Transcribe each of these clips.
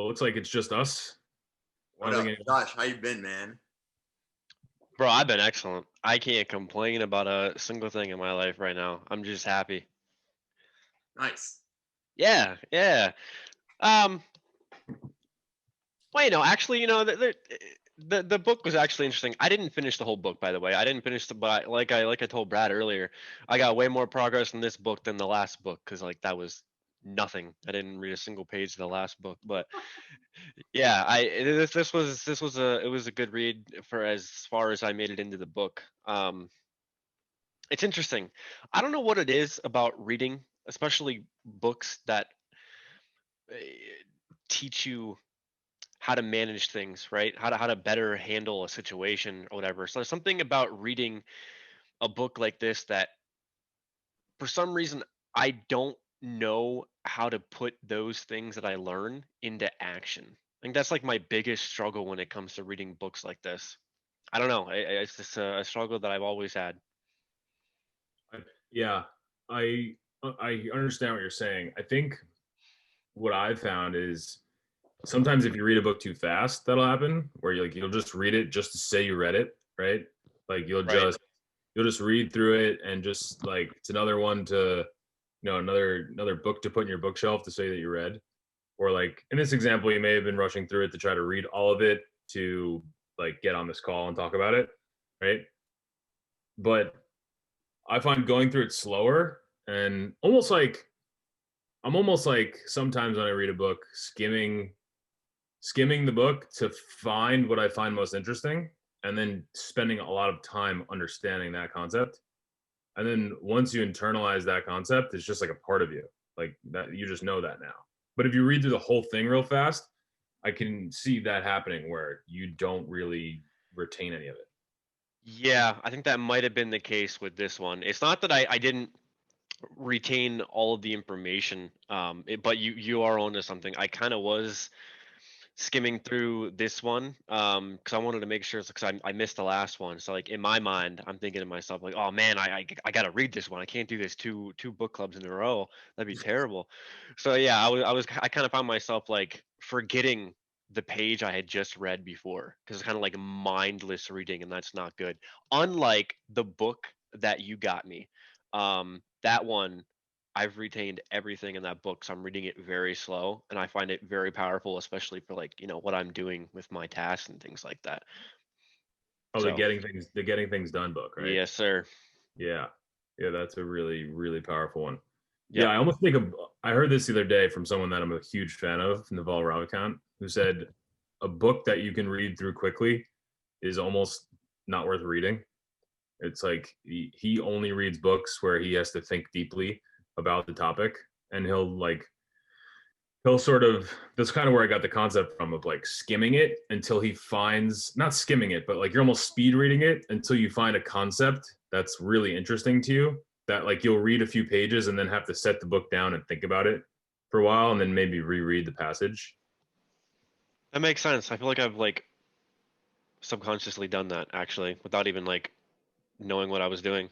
Well, it looks like it's just us. What up, Josh? How you been, man? Bro, I've been excellent. I can't complain about a single thing in my life right now. I'm just happy. Nice. Yeah, yeah. Um, well, actually, the book was actually interesting. I didn't finish the whole book, by the way. I didn't finish but like I told Brad earlier, I got way more progress in this book than the last book because like that was nothing. I didn't read a single page of the last book, but yeah, it was a good read for as far as I made it into the book. It's interesting. I don't know what it is about reading, especially books that uh, teach you how to manage things, right? How to better handle a situation or whatever. So there's something about reading a book like this that for some reason I don't know how to put those things that I learn into action. I think that's like my biggest struggle when it comes to reading books like this. I don't know. It's just a struggle that I've always had. Yeah, I I understand what you're saying. I think what I've found is sometimes if you read a book too fast, that'll happen where you'll just read it just to say you read it, right? Like Right. you'll just read through it and just like it's another one to another book to put in your bookshelf to say that you read. Or like in this example, you may have been rushing through it to try to read all of it to like get on this call and talk about it, right? But I find going through it slower and I'm almost like sometimes when I read a book, skimming the book to find what I find most interesting and then spending a lot of time understanding that concept. And then once you internalize that concept, it's just like a part of you. Like that you just know that now. But if you read through the whole thing real fast, I can see that happening where you don't really retain any of it. Yeah, I think that might have been the case with this one. It's not that I didn't retain all of the information, but you are onto something. I kind of was skimming through this one because I wanted to make sure because I missed the last one. So like in my mind, I'm thinking to myself like, oh man, I got to read this one. I can't do this two book clubs in a row. That'd be terrible. So yeah, I kind of found myself like forgetting the page I had just read before because it's kind of like mindless reading and that's not good. Unlike the book that you got me, that one I've retained everything in that book, so I'm reading it very slow, and I find it very powerful, especially for like what I'm doing with my tasks and things like that. Oh, So the getting things done book, right? yes, sir. Yeah. Yeah, that's a really, really powerful one. Yeah, Yep. I almost I heard this the other day from someone that I'm a huge fan of, Naval Ravikant, who said a book that you can read through quickly is almost not worth reading. It's like he only reads books where he has to think deeply about the topic, and he'll sort of that's kind of where I got the concept from of like skimming it until he finds not skimming it, but like you're almost speed reading it until you find a concept that's really interesting to you that like you'll read a few pages and then have to set the book down and think about it for a while and then maybe reread the passage. That makes sense. I feel like I've like subconsciously done that actually without even like knowing what I was doing.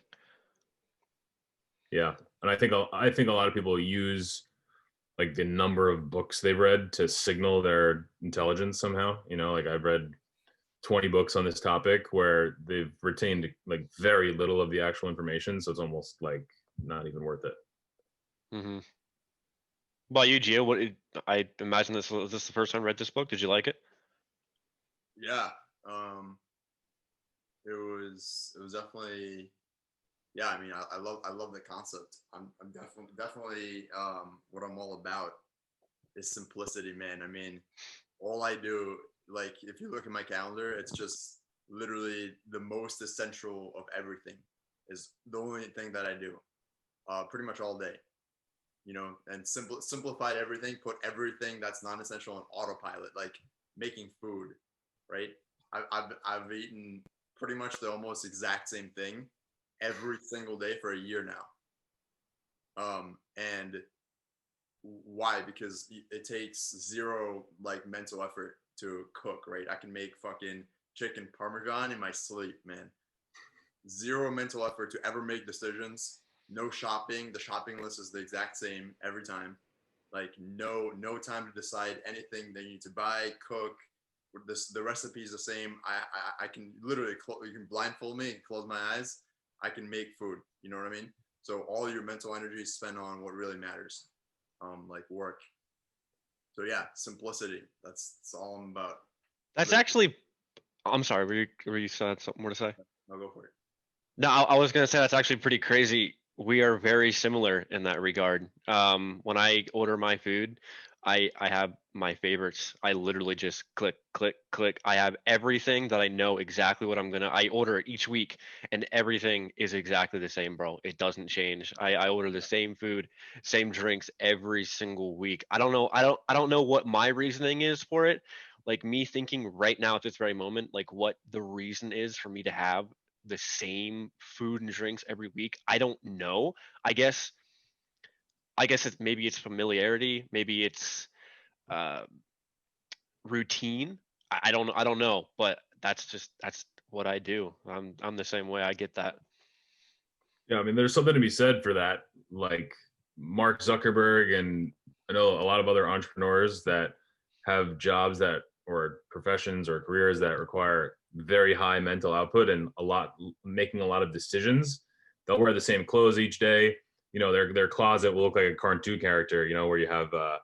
Yeah. And I think a lot of people use like the number of books they've read to signal their intelligence somehow. Like I've read 20 books on this topic where they've retained like very little of the actual information, so it's almost like not even worth it. Mm-hmm. Well, you, Gio, I imagine was this the first time you read this book? Did you like it? Yeah. It was definitely, yeah. I mean, I love the concept. I'm definitely what I'm all about is simplicity, man. I mean, all I do, like, if you look at my calendar, it's just literally the most essential of everything is the only thing that I do, pretty much all day. And simplified everything, put everything that's non-essential on autopilot, like making food, right? I've eaten pretty much the almost exact same thing every single day for a year now. And why? Because it takes zero like mental effort to cook, right? I can make fucking chicken parmesan in my sleep, man. Zero mental effort to ever make decisions. No shopping. The shopping list is the exact same every time. like no time to decide anything that you need to buy, cook. The recipe is the same. I can literally you can blindfold me and close my eyes. I can make food. You know what I mean? So all your mental energy is spent on what really matters, like work. So yeah, simplicity. That's all I'm about. That's actually, I'm sorry, were you had something more to say? I'll go for it. No, I was gonna say that's actually pretty crazy. We are very similar in that regard. When I order my food, I have my favorites. I literally just click, click, click. I have everything that I know exactly what I order it each week, and everything is exactly the same, bro. It doesn't change. I order the same food, same drinks every single week. I don't know what my reasoning is for it. Like me thinking right now at this very moment, like what the reason is for me to have the same food and drinks every week. I don't know. I guess maybe it's familiarity, maybe it's uh, routine. I don't know, but that's what I do. I'm the same way. I get that. Yeah, I mean, there's something to be said for that. Like Mark Zuckerberg, and I know a lot of other entrepreneurs that have jobs that, or professions or careers that require very high mental output and making a lot of decisions. They'll wear the same clothes each day. You know, their closet will look like a cartoon character. You know, where you have the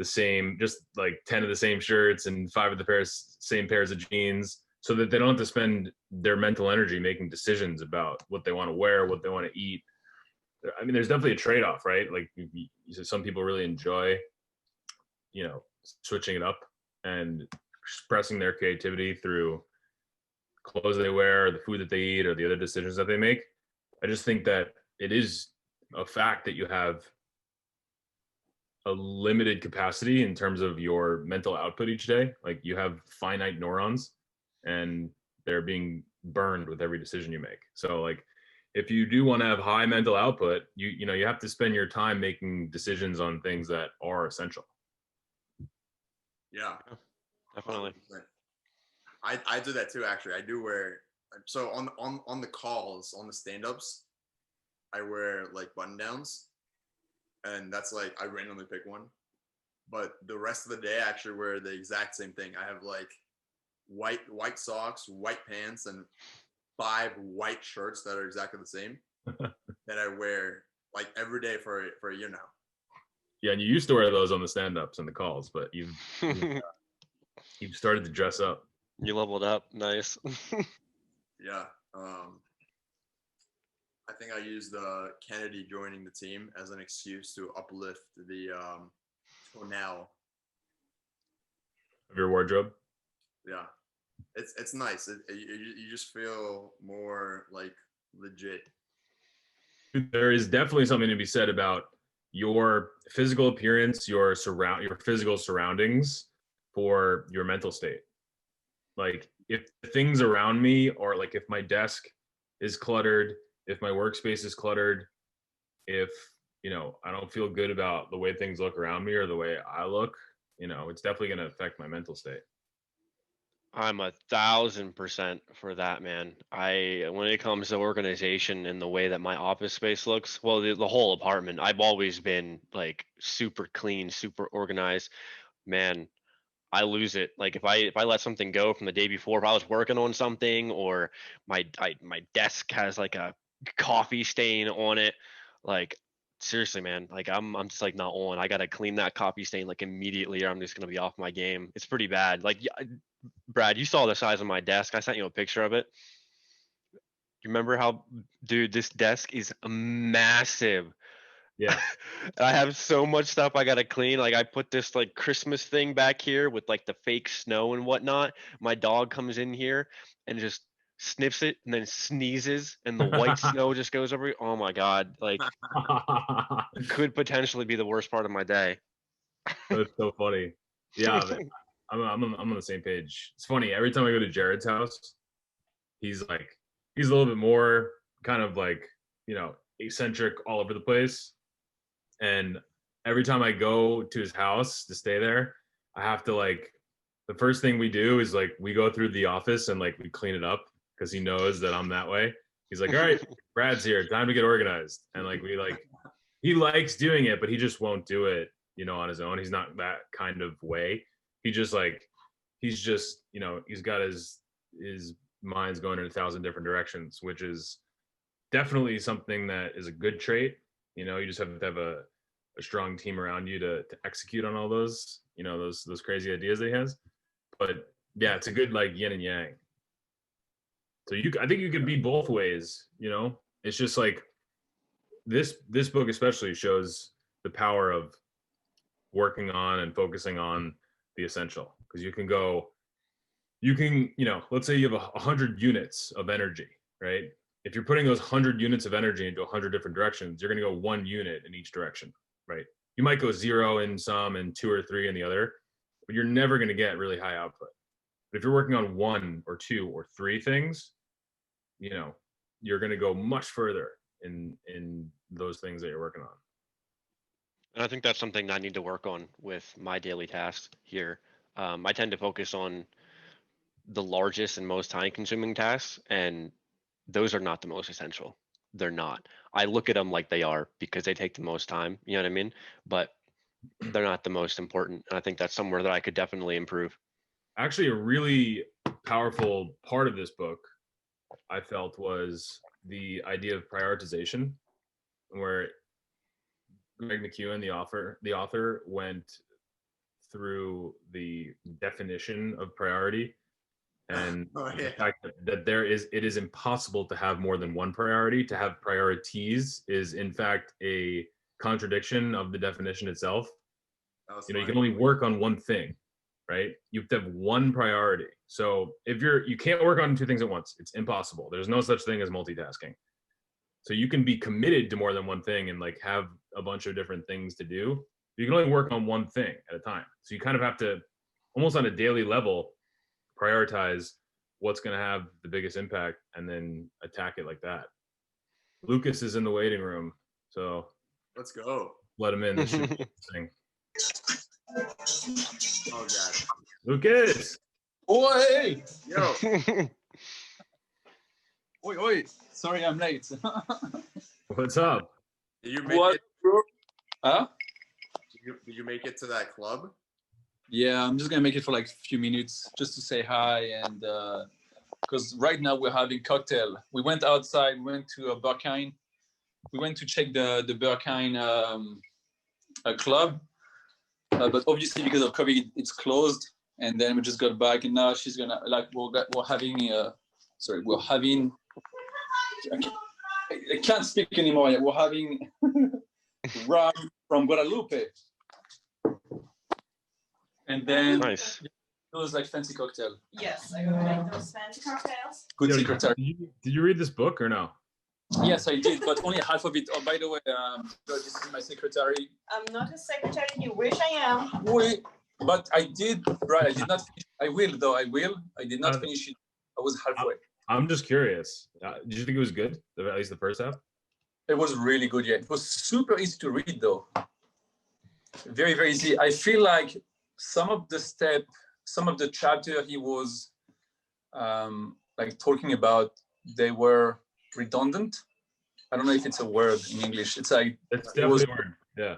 same, just like 10 of the same shirts and 5 of the same pairs of jeans, so that they don't have to spend their mental energy making decisions about what they want to wear, what they want to eat. I mean, there's definitely a trade-off, right? Like you said, some people really enjoy, you know, switching it up and expressing their creativity through clothes they wear, or the food that they eat, or the other decisions that they make. I just think that it is a fact that you have a limited capacity in terms of your mental output each day. Like you have finite neurons, and they're being burned with every decision you make. So like if you do want to have high mental output, you know, you have to spend your time making decisions on things that are essential. Yeah, Definitely. 100%. I do that too. Actually, I do wear, so on the calls, on the stand-ups, I wear like button downs, and that's like I randomly pick one. But the rest of the day, I actually wear the exact same thing. I have like white socks, white pants, and 5 white shirts that are exactly the same that I wear like every day for a year now. Yeah, and you used to wear those on the stand-ups and the calls, but you've started to dress up. You leveled up. Nice. Yeah. I think I used Kennedy joining the team as an excuse to uplift the tonal Of your wardrobe. Yeah, it's nice. You just feel more like legit. There is definitely something to be said about your physical appearance, your physical surroundings for your mental state. Like if things around me, or like if my desk is cluttered, if my workspace is cluttered, if, you know, I don't feel good about the way things look around me or the way I look, you know, it's definitely going to affect my mental state. I'm 1,000% for that, man. When it comes to organization and the way that my office space looks, well, the whole apartment, I've always been like super clean, super organized. Man, I lose it. Like if I let something go from the day before, if I was working on something, or my desk has like a coffee stain on it, like seriously, man, like I'm just like not on. I gotta clean that coffee stain like immediately, or I'm just gonna be off my game. It's pretty bad. Like Brad, you saw the size of my desk. I sent you a picture of it. You remember how, dude, this desk is massive. Yeah. I have so much stuff I gotta clean. Like I put this like Christmas thing back here with like the fake snow and whatnot. My dog comes in here and just sniffs it and then sneezes, and the white snow just goes over. Oh my god! Like could potentially be the worst part of my day. That's so funny. Yeah, man, I'm on the same page. It's funny. Every time I go to Jared's house, he's a little bit more kind of like, you know, eccentric all over the place. And every time I go to his house to stay there, I have to like, the first thing we do is like we go through the office and like we clean it up, because he knows that I'm that way. He's like, all right, Brad's here, time to get organized. And like he likes doing it, but he just won't do it you know, on his own. He's not that kind of way. He's just, you know, he's got his mind's going in 1,000 different directions, which is definitely something that is a good trait. You know, you just have to have a strong team around you to execute on all those, you know, those crazy ideas that he has. But yeah, it's a good like yin and yang. So I think you could be both ways, you know. It's just like this book especially shows the power of working on and focusing on the essential, because you can, you know, let's say you have 100 units of energy, right? If you're putting those 100 units of energy into 100 different directions, you're going to go 1 unit in each direction, right? You might go 0 in some and 2 or 3 in the other, but you're never going to get really high output. But if you're working on 1 or 2 or 3 things, you know, you're going to go much further in those things that you're working on. And I think that's something I need to work on with my daily tasks here. I tend to focus on the largest and most time-consuming tasks, and those are not the most essential. They're not. I look at them like they are because they take the most time, you know what I mean? But they're not the most important. And I think that's somewhere that I could definitely improve. Actually, a really powerful part of this book, I felt, was the idea of prioritization, where Greg Mckeown, the author, went through the definition of priority, and the fact that it is impossible to have more than one priority. To have priorities is in fact a contradiction of the definition itself. You know, you can only work on one thing, right? You have to have one priority. So if you can't work on 2 things at once. It's impossible. There's no such thing as multitasking. So you can be committed to more than one thing and like have a bunch of different things to do. You can only work on one thing at a time. So you kind of have to, almost on a daily level, prioritize what's going to have the biggest impact and then attack it like that. Lucas is in the waiting room, so let's go. Let him in. This should be interesting. Oh God, Lucas. Oi! Yo. Oi! Sorry, I'm late. What's up? Did you make it? Huh? Did you make it to that club? Yeah, I'm just gonna make it for like a few minutes just to say hi, and because right now we're having cocktail. We went outside, we went to Berkheim. We went to check the Berkheim club, but obviously because of COVID, it's closed. And then we just got back, and now she's gonna we're having. I can't speak anymore. We're having rum from Guadalupe. And then nice. It was like fancy cocktail. Yes, I would make those fancy cocktails. Good secretary. Did you read this book or no? Yes, I did, but only half of it. Oh, by the way, this is my secretary. I'm not a secretary. You wish I am. Wait, but I did. Right, I did not finish. I will, though. I will. I did not finish it. I was halfway. I'm just curious. Did you think it was good? At least the first half? It was really good, yeah. It was super easy to read, though. Very, very easy. I feel like some of the chapter he was like talking about, they were redundant. I don't know if it's a word in English. It's like it's definitely a word. Yeah.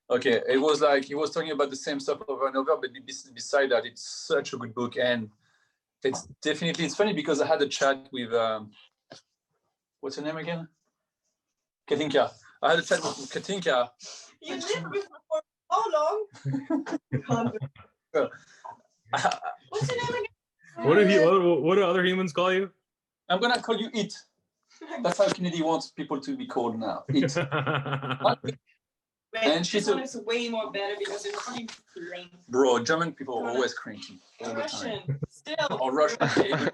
Okay. It was like he was talking about the same stuff over and over, but beside that, it's such a good book, and it's funny because I had a chat with what's her name again? Katinka. I had a chat with Katinka. You lived with her for how long? What's your name again? What do other humans call you? I'm gonna call you It. That's how Kennedy wants people to be called now. It. Wait, and this one is way more better because it's really cranky. Bro, German people are always cranky. All Russian, the time. still. Or Russian.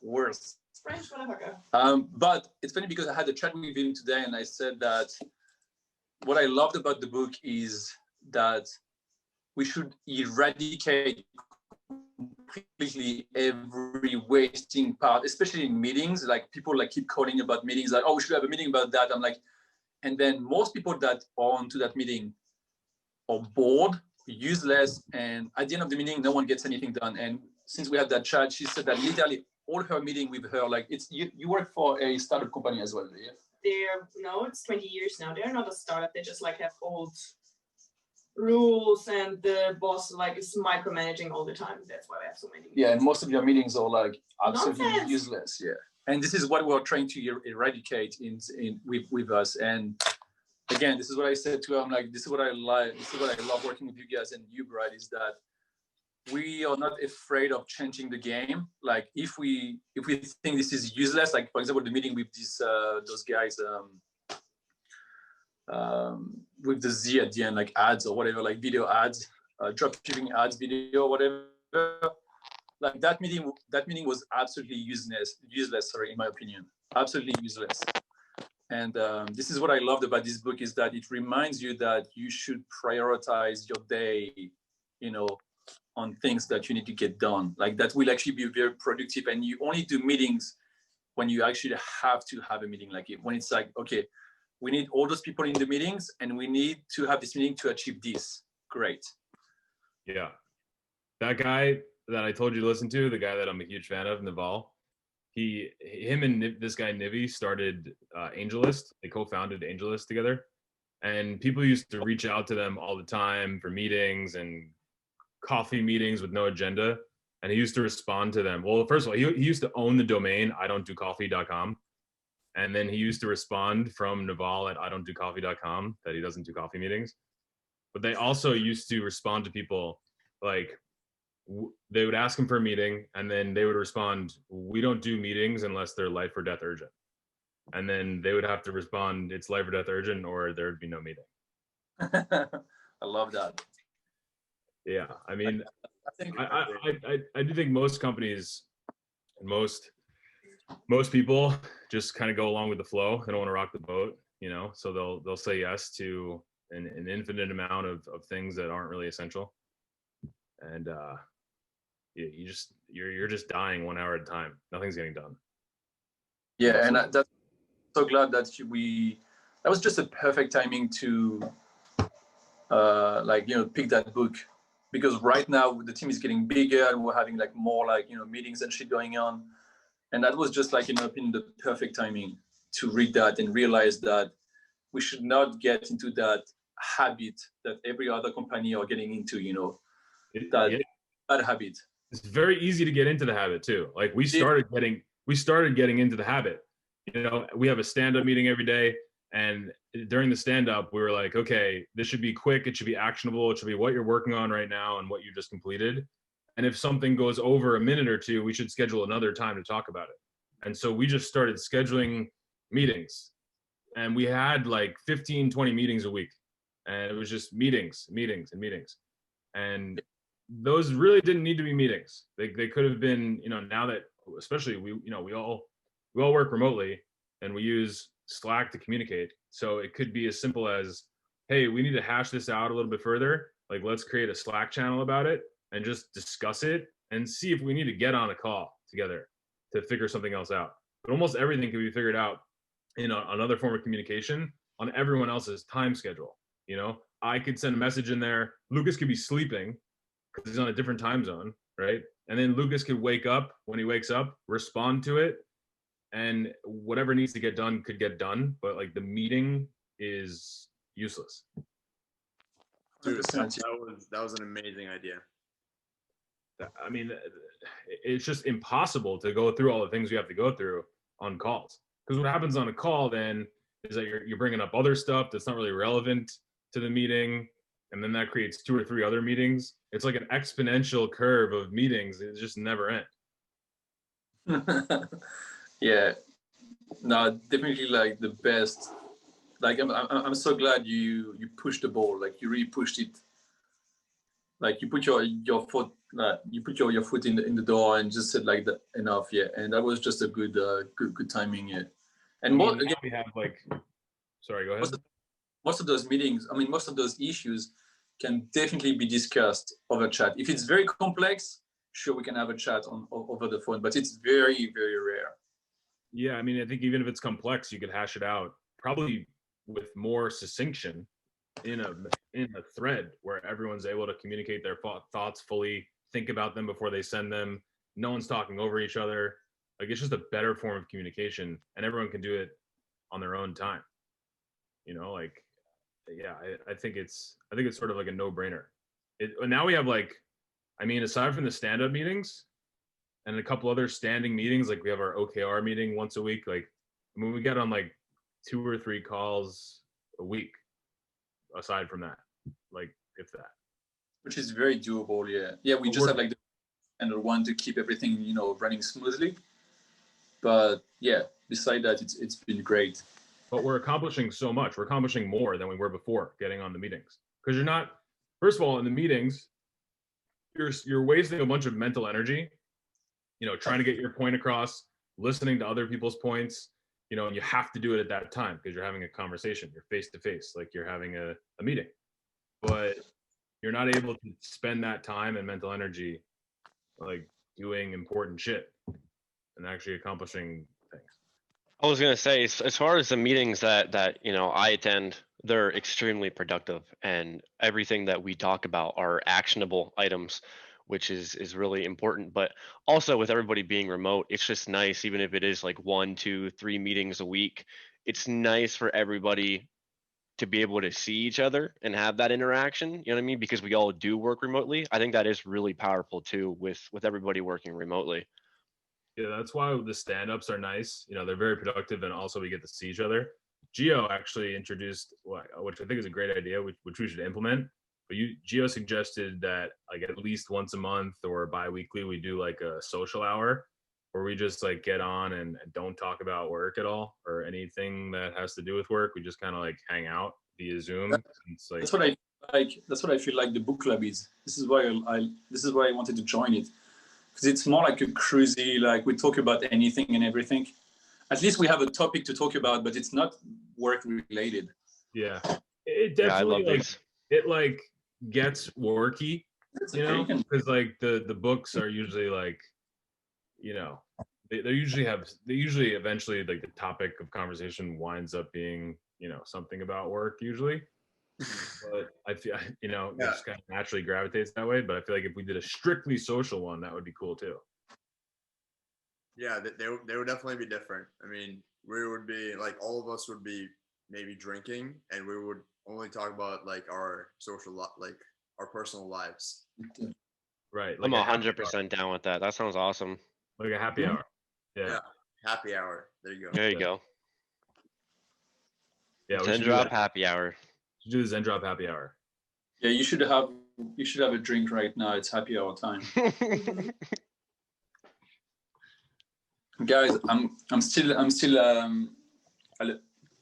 Worse. French motherfucker. But it's funny because I had a chat with him today, and I said that what I loved about the book is that we should eradicate completely every wasting part, especially in meetings. Like people like keep calling about meetings, like, oh, we should have a meeting about that. I'm like, and then most people that are onto that meeting are bored, useless, and at the end of the meeting, no one gets anything done. And since we had that chat, she said that literally all her meeting with her, like, it's you work for a startup company as well, yeah? it's 20 years now. They're not a startup. They just like have old rules, and the boss like is micromanaging all the time. That's why we have so many meetings. Yeah, and most of your meetings are like absolutely Nonsense. useless. Yeah, and this is what we're trying to eradicate with us. And again, this is what I said to him. Like, this is what I like. This is what I love working with you guys and you, Brad, is that we are not afraid of changing the game. Like, if we think this is useless, like for example, the meeting with those guys. With the Z at the end, like ads or whatever, like video ads, dropshipping ads, video, whatever. Like that meeting was absolutely useless. Sorry, in my opinion, absolutely useless. And this is what I loved about this book, is that it reminds you that you should prioritize your day, on things that you need to get done. Like that will actually be very productive. And you only do meetings when you actually have to have a meeting. Like when it's like, okay, we need all those people in the meetings and we need to have this meeting to achieve this. Great. Yeah. That guy that I told you to listen to, the guy that I'm a huge fan of, Naval, him and this guy Nivi started AngelList. They co-founded AngelList together. And people used to reach out to them all the time for meetings and coffee meetings with no agenda. And he used to respond to them. Well, first of all, he used to own the domain idon'tdocoffee.com. And then he used to respond from Naval at idon'tdocoffee.com that he doesn't do coffee meetings. But they also used to respond to people like, they would ask him for a meeting and then they would respond, we don't do meetings unless they're life or death urgent. And then they would have to respond, it's life or death urgent, or there would be no meeting. I love that. Yeah, I mean, I do think most companies and most people just kind of go along with the flow. They don't want to rock the boat, so they'll say yes to an infinite amount of things that aren't really essential. And you're just dying 1 hour at a time. Nothing's getting done. Yeah, and that's so glad that that was just a perfect timing to pick that book, because right now the team is getting bigger and we're having like more meetings and shit going on. And that was just like, in my opinion, the perfect timing to read that and realize that we should not get into that habit that every other company are getting into, bad habit. It's very easy to get into the habit too. Like we started getting into the habit. We have a stand-up meeting every day. And during the stand-up, we were like, okay, this should be quick. It should be actionable. It should be what you're working on right now and what you just completed. And if something goes over a minute or two, we should schedule another time to talk about it. And so we just started scheduling meetings. And we had like 15, 20 meetings a week. And it was just meetings. And those really didn't need to be meetings. They could have been, now that, especially we all work remotely and we use Slack to communicate. So it could be as simple as, hey, we need to hash this out a little bit further. Like, let's create a Slack channel about it and just discuss it and see if we need to get on a call together to figure something else out. But almost everything can be figured out in another form of communication on everyone else's time schedule. I could send a message in there. Lucas could be sleeping because he's on a different time zone, right? And then Lucas could wake up when he wakes up, respond to it, and whatever needs to get done could get done. But like the meeting is useless. Dude, that was an amazing idea. I mean, it's just impossible to go through all the things you have to go through on calls. Because what happens on a call then is that you're bringing up other stuff that's not really relevant to the meeting. And then that creates 2 or 3 other meetings. It's like an exponential curve of meetings. It just never end. Yeah, no, definitely like the best. Like I'm so glad you pushed the ball. Like you really pushed it. Like you put your foot, you put your foot in the door and just said like enough. Yeah, and that was just a good timing. Yeah, and more again, we have like, sorry, go ahead. Most of those meetings, I mean, most of those issues can definitely be discussed over chat. If it's very complex, sure, we can have a chat over the phone, but it's very, very rare. Yeah, I mean, I think even if it's complex, you could hash it out probably with more succinction in a thread where everyone's able to communicate their thoughts fully, think about them before they send them. No one's talking over each other. Like, it's just a better form of communication, and everyone can do it on their own time. Like, yeah, I think it's sort of like a no-brainer. Now we have like, I mean, aside from the stand-up meetings and a couple other standing meetings, like we have our OKR meeting once a week. Like, I mean, we get on like 2 or 3 calls a week. Aside from that, like if that, which is very doable. Yeah. We just have like the standard one to keep everything, running smoothly. But yeah, beside that, it's been great. But we're accomplishing so much. We're accomplishing more than we were before getting on the meetings. Because you're not, first of all, in the meetings, you're wasting a bunch of mental energy, trying to get your point across, listening to other people's points, and you have to do it at that time because you're having a conversation. You're face to face, like you're having a meeting. But you're not able to spend that time and mental energy like doing important shit and actually accomplishing things. I was gonna say, as far as the meetings that I attend, they're extremely productive, and everything that we talk about are actionable items, which is really important. But also with everybody being remote, it's just nice, even if it is like 1, 2, 3 meetings a week, it's nice for everybody to be able to see each other and have that interaction. You know what I mean? Because we all do work remotely. I think that is really powerful too, with everybody working remotely. Yeah, that's why the stand-ups are nice. They're very productive, and also we get to see each other. Gio actually introduced, which I think is a great idea, which we should implement. But Gio suggested that like at least once a month or bi-weekly, we do like a social hour where we just like get on and don't talk about work at all or anything that has to do with work. We just kind of like hang out via Zoom. It's like, that's what I like. That's what I feel like the book club is. This is why I wanted to join it, because it's more like a cruisy, like we talk about anything and everything. At least we have a topic to talk about, but it's not work related. Yeah, it definitely it like gets worky, because like the books are usually like, they usually eventually like the topic of conversation winds up being something about work usually. But I feel it just kind of naturally gravitates that way. But I feel like if we did a strictly social one, that would be cool too. Yeah, they would definitely be different. I mean, we would be like, all of us would be maybe drinking, and we would only talk about like our like our personal lives. Right. Like I'm 100% down with that. That sounds awesome. Like a happy hour. Yeah. Happy hour. There you go. There you go. Yeah. Zendrop happy hour. We should do the Zendrop happy hour. Yeah, you should have a drink right now. It's happy hour time. Guys, I'm still I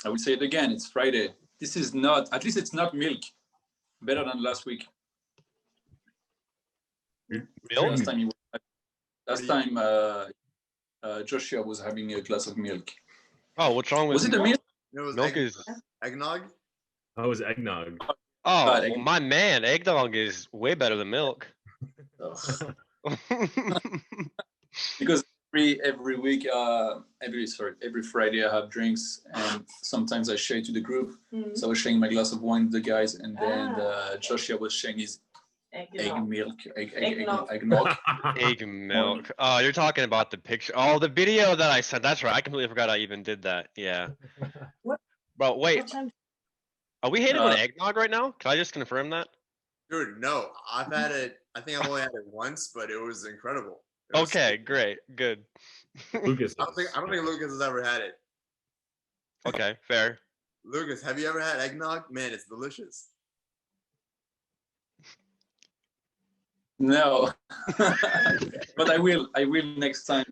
would say it again, it's Friday. This is not, at least it's not milk. Better than last week. Milk? Last time Joshua was having a glass of milk. Oh, what's wrong with it? The milk? It was milk is eggnog. Oh, it was eggnog. Oh, well, my man, eggnog is way better than milk. Because every week, every Friday I have drinks, and sometimes I share to the group. Mm-hmm. So I was sharing my glass of wine with the guys, and then Joshua was sharing his eggnog. Egg milk. Oh, you're talking about the picture. Oh, the video that I sent. That's right. I completely forgot I even did that. Yeah. What? Bro, wait. Are we hating on eggnog right now? Can I just confirm that? Dude, no. I've had it. I think I've only had it once, but it was incredible. Okay, great, good. Lucas, I don't think Lucas has ever had it. Okay, fair. Lucas, have you ever had eggnog? Man, it's delicious. No, but I will next time.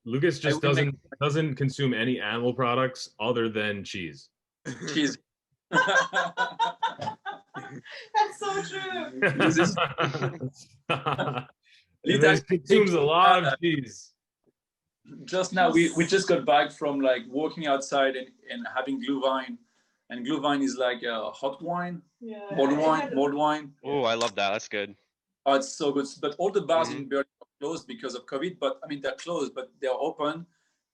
Lucas just doesn't consume any animal products other than cheese. Cheese. That's so true. He consumes a lot of cheese. Just now, we just got back from like walking outside and having glühwein, and glühwein is like a hot wine, mulled wine. Oh, I love that. That's good. Oh, it's so good. But all the bars in Berlin are closed because of COVID. But I mean, they're closed, but they're open.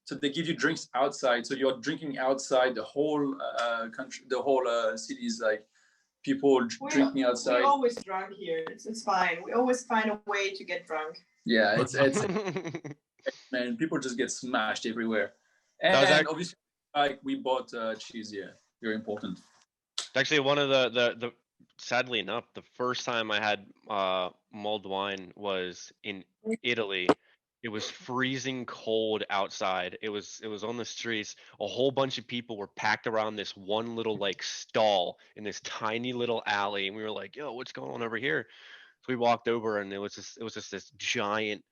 So they give you drinks outside. So you're drinking outside. The whole country, the whole city is like people drinking outside. We're always drunk here. It's fine. We always find a way to get drunk. Yeah, it's man, people just get smashed everywhere. And obviously, like we bought cheese. Yeah, very important. Actually, one of the sadly enough, the first time I had mulled wine was in Italy. It was freezing cold outside. It was on the streets. A whole bunch of people were packed around this one little like stall in this tiny little alley, and we were like, "Yo, what's going on over here?" So we walked over, and it was just this giant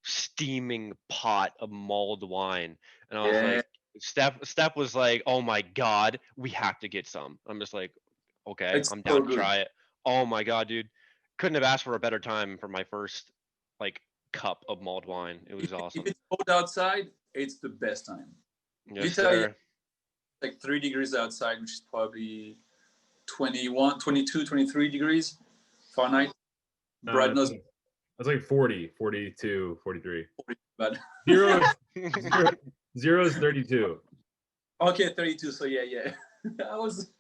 steaming pot of mulled wine, and I was Yeah, like, Steph was like, "Oh my god, we have to get some." I'm just like, "Okay, it's I'm so down to good. try it." Oh my god, dude, couldn't have asked for a better time for my first like cup of mulled wine. It was If awesome. it's cold outside, it's the best time. Yes, Literally, sir. like 3 degrees outside, which is probably 21, 22, 23 degrees Fahrenheit. Brad knows, That's like 40, 42, 43. but Zero, zero is 32. okay, 32. So yeah. I was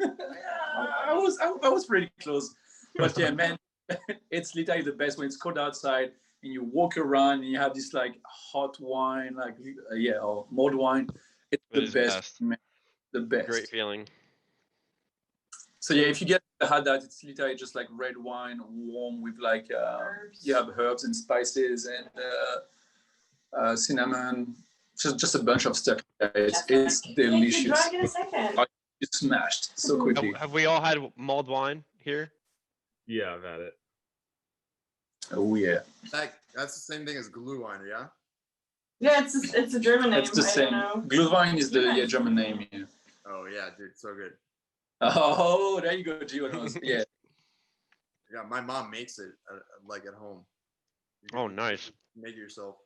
pretty close. But yeah, man, it's literally the best when it's cold outside and you walk around and you have this like hot wine, like or mulled wine. It's It the is best, best. man. The best. Great feeling. So yeah, if you get had that, it's literally just like red wine, warm with like you have herbs and spices and cinnamon, just a bunch of stuff. It's delicious. Drag in a second. You smashed so quickly. Have we all had mulled wine here? Yeah, I've had it. Oh yeah, That's the same thing as glue wine, yeah. Yeah, it's a German name. it's the I same. don't know. Glühwein is the German name. Yeah. Oh yeah, dude, so good. Oh, there you go, Gio. Yeah. Yeah, my mom makes it like at home. Oh, nice. Make it yourself.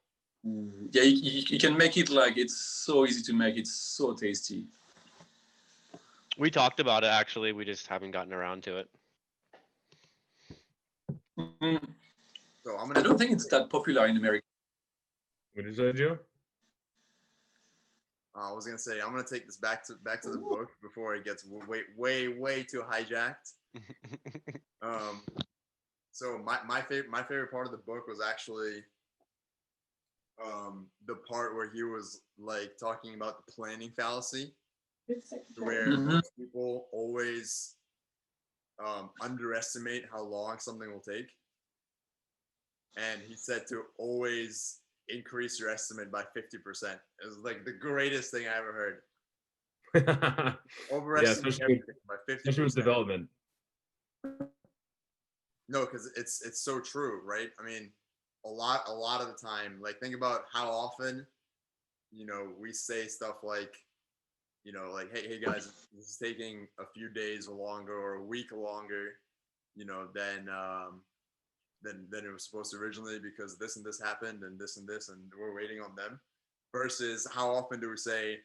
Yeah, you can make it like it's so easy to make. It's so tasty. We talked about it actually. We just haven't gotten around to it. Mm, So I'm I gonna. don't think it's that popular in America. What did you say, Joe? I was gonna say I'm gonna take this back to the book before it gets way too hijacked. So my favorite part of the book was actually the part where he was like talking about the planning fallacy, where most people always underestimate how long something will take, and he said to always increase your estimate by 50%. It was like the greatest thing I ever heard. Overestimate everything by 50%. Especially with development. No, because it's so true, right? I mean, a lot of the time, like think about how often, we say stuff like, like, hey guys, this is taking a few days longer or a week longer, than it was supposed to originally because this and this happened and this and we're waiting on them. Versus how often do we say,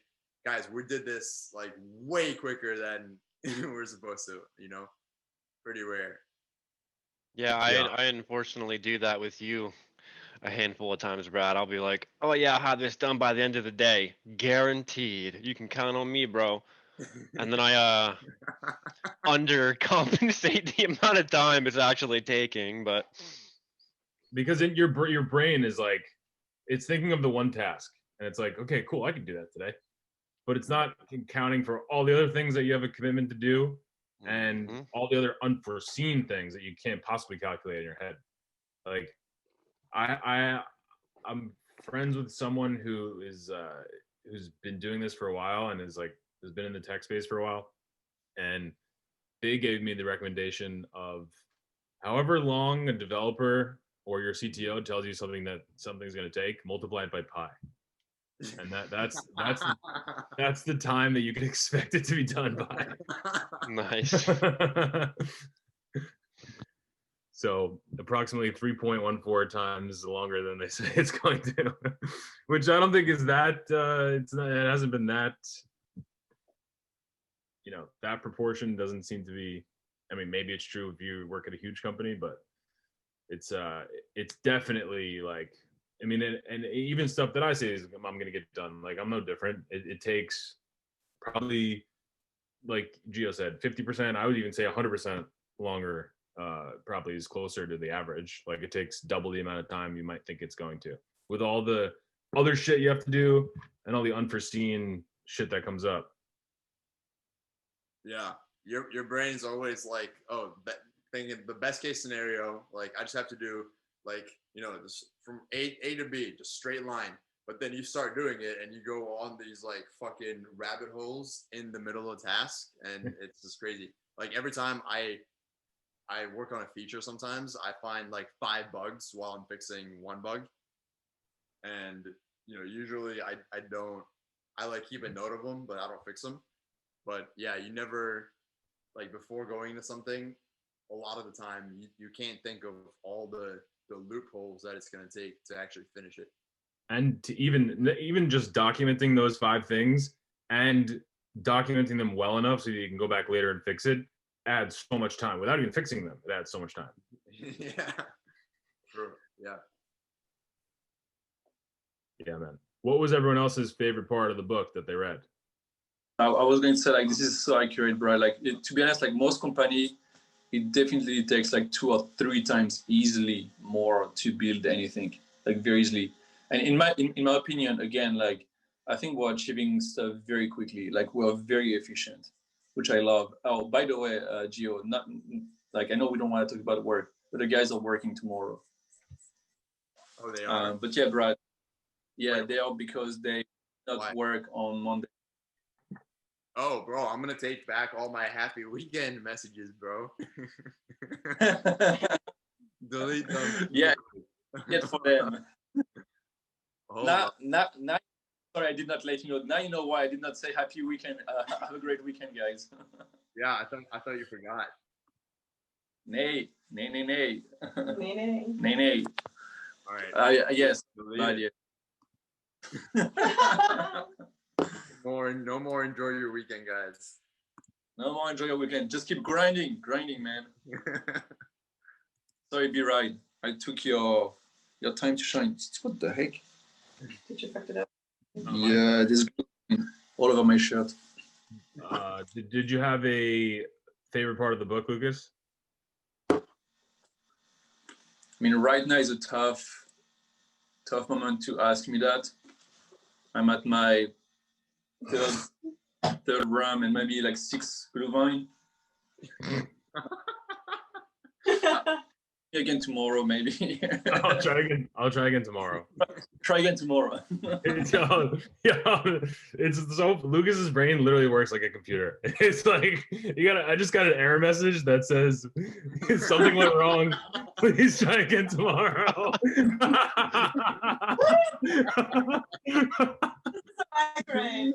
guys, we did this like way quicker than we're supposed to, pretty rare. Yeah, I unfortunately do that with you a handful of times, Brad. I'll be like, "Oh yeah, I'll have this done by the end of the day, guaranteed. You can count on me, bro." And then I undercompensate the amount of time it's actually taking, but Because your brain is like, it's thinking of the one task, and it's like, okay, cool, I can do that today, but it's not accounting for all the other things that you have a commitment to do, and all the other unforeseen things that you can't possibly calculate in your head. Like, I'm friends with someone who is who's been doing this for a while and has been in the tech space for a while, and they gave me the recommendation of however long a developer or your CTO tells you something's going to take, multiply it by pi, and that's the time that you can expect it to be done by. nice. So approximately 3.14 times longer than they say it's going to, which I don't think is that. It hasn't been that. That proportion doesn't seem to be. I mean, maybe it's true if you work at a huge company, but it's definitely like. I mean, and even stuff that I say is I'm going to get done. Like I'm no different. It takes probably, like Gio said, 50%. I would even say 100% longer. Probably is closer to the average. Like it takes double the amount of time you might think it's going to, with all the other shit you have to do and all the unforeseen shit that comes up. Yeah, your brain's always like, oh, thinking the best case scenario. Like I just have to do like just from A to B, just straight line. But then you start doing it, and you go on these like fucking rabbit holes in the middle of the task, and it's just crazy. Like every time I work on a feature, sometimes I find like 5 bugs while I'm fixing one bug, and usually I don't. I like keep a note of them, but I don't fix them. But yeah, you never, like before going into something, a lot of the time you can't think of all the loopholes that it's going to take to actually finish it. And to even just documenting those 5 things and documenting them well enough so you can go back later and fix it adds so much time. Without even fixing them, it adds so much time. Yeah, true. Yeah. Yeah, man. What was everyone else's favorite part of the book that they read? I was going to say, like, this is so accurate, bro. Like, to be honest, like most company, it definitely takes like 2 or 3 times easily more to build anything, like very easily. And in my opinion, again, like I think we're achieving stuff very quickly. Like we're very efficient, which I love. Oh, by the way, Gio, not like I know we don't want to talk about work, but the guys are working tomorrow. Oh, they are. But yeah, Brad. Yeah, they are because they not work on Monday. Oh, bro, I'm gonna take back all my happy weekend messages, bro. Delete them. Yeah, get for them. Hold Now, sorry, I did not let you know. Now you know why I did not say happy weekend. Have a great weekend, guys. Yeah, I thought you forgot. Nay. Nay. All right. Yes. Bad, yeah. No more enjoy your weekend, guys. No more enjoy your weekend. Just keep grinding, man. Sorry, be right. I took your time to shine. What the heck? Did you fuck it up? Yeah, this all over my shirt. Did you have a favorite part of the book, Lucas? I mean, right now is a tough moment to ask me that. I'm at my third rum and maybe like 6 blue wine. Again tomorrow, maybe. I'll try again tomorrow. Try again tomorrow. It's so Lucas's brain literally works like a computer. It's like I just got an error message that says something went wrong. Please try again tomorrow. Great.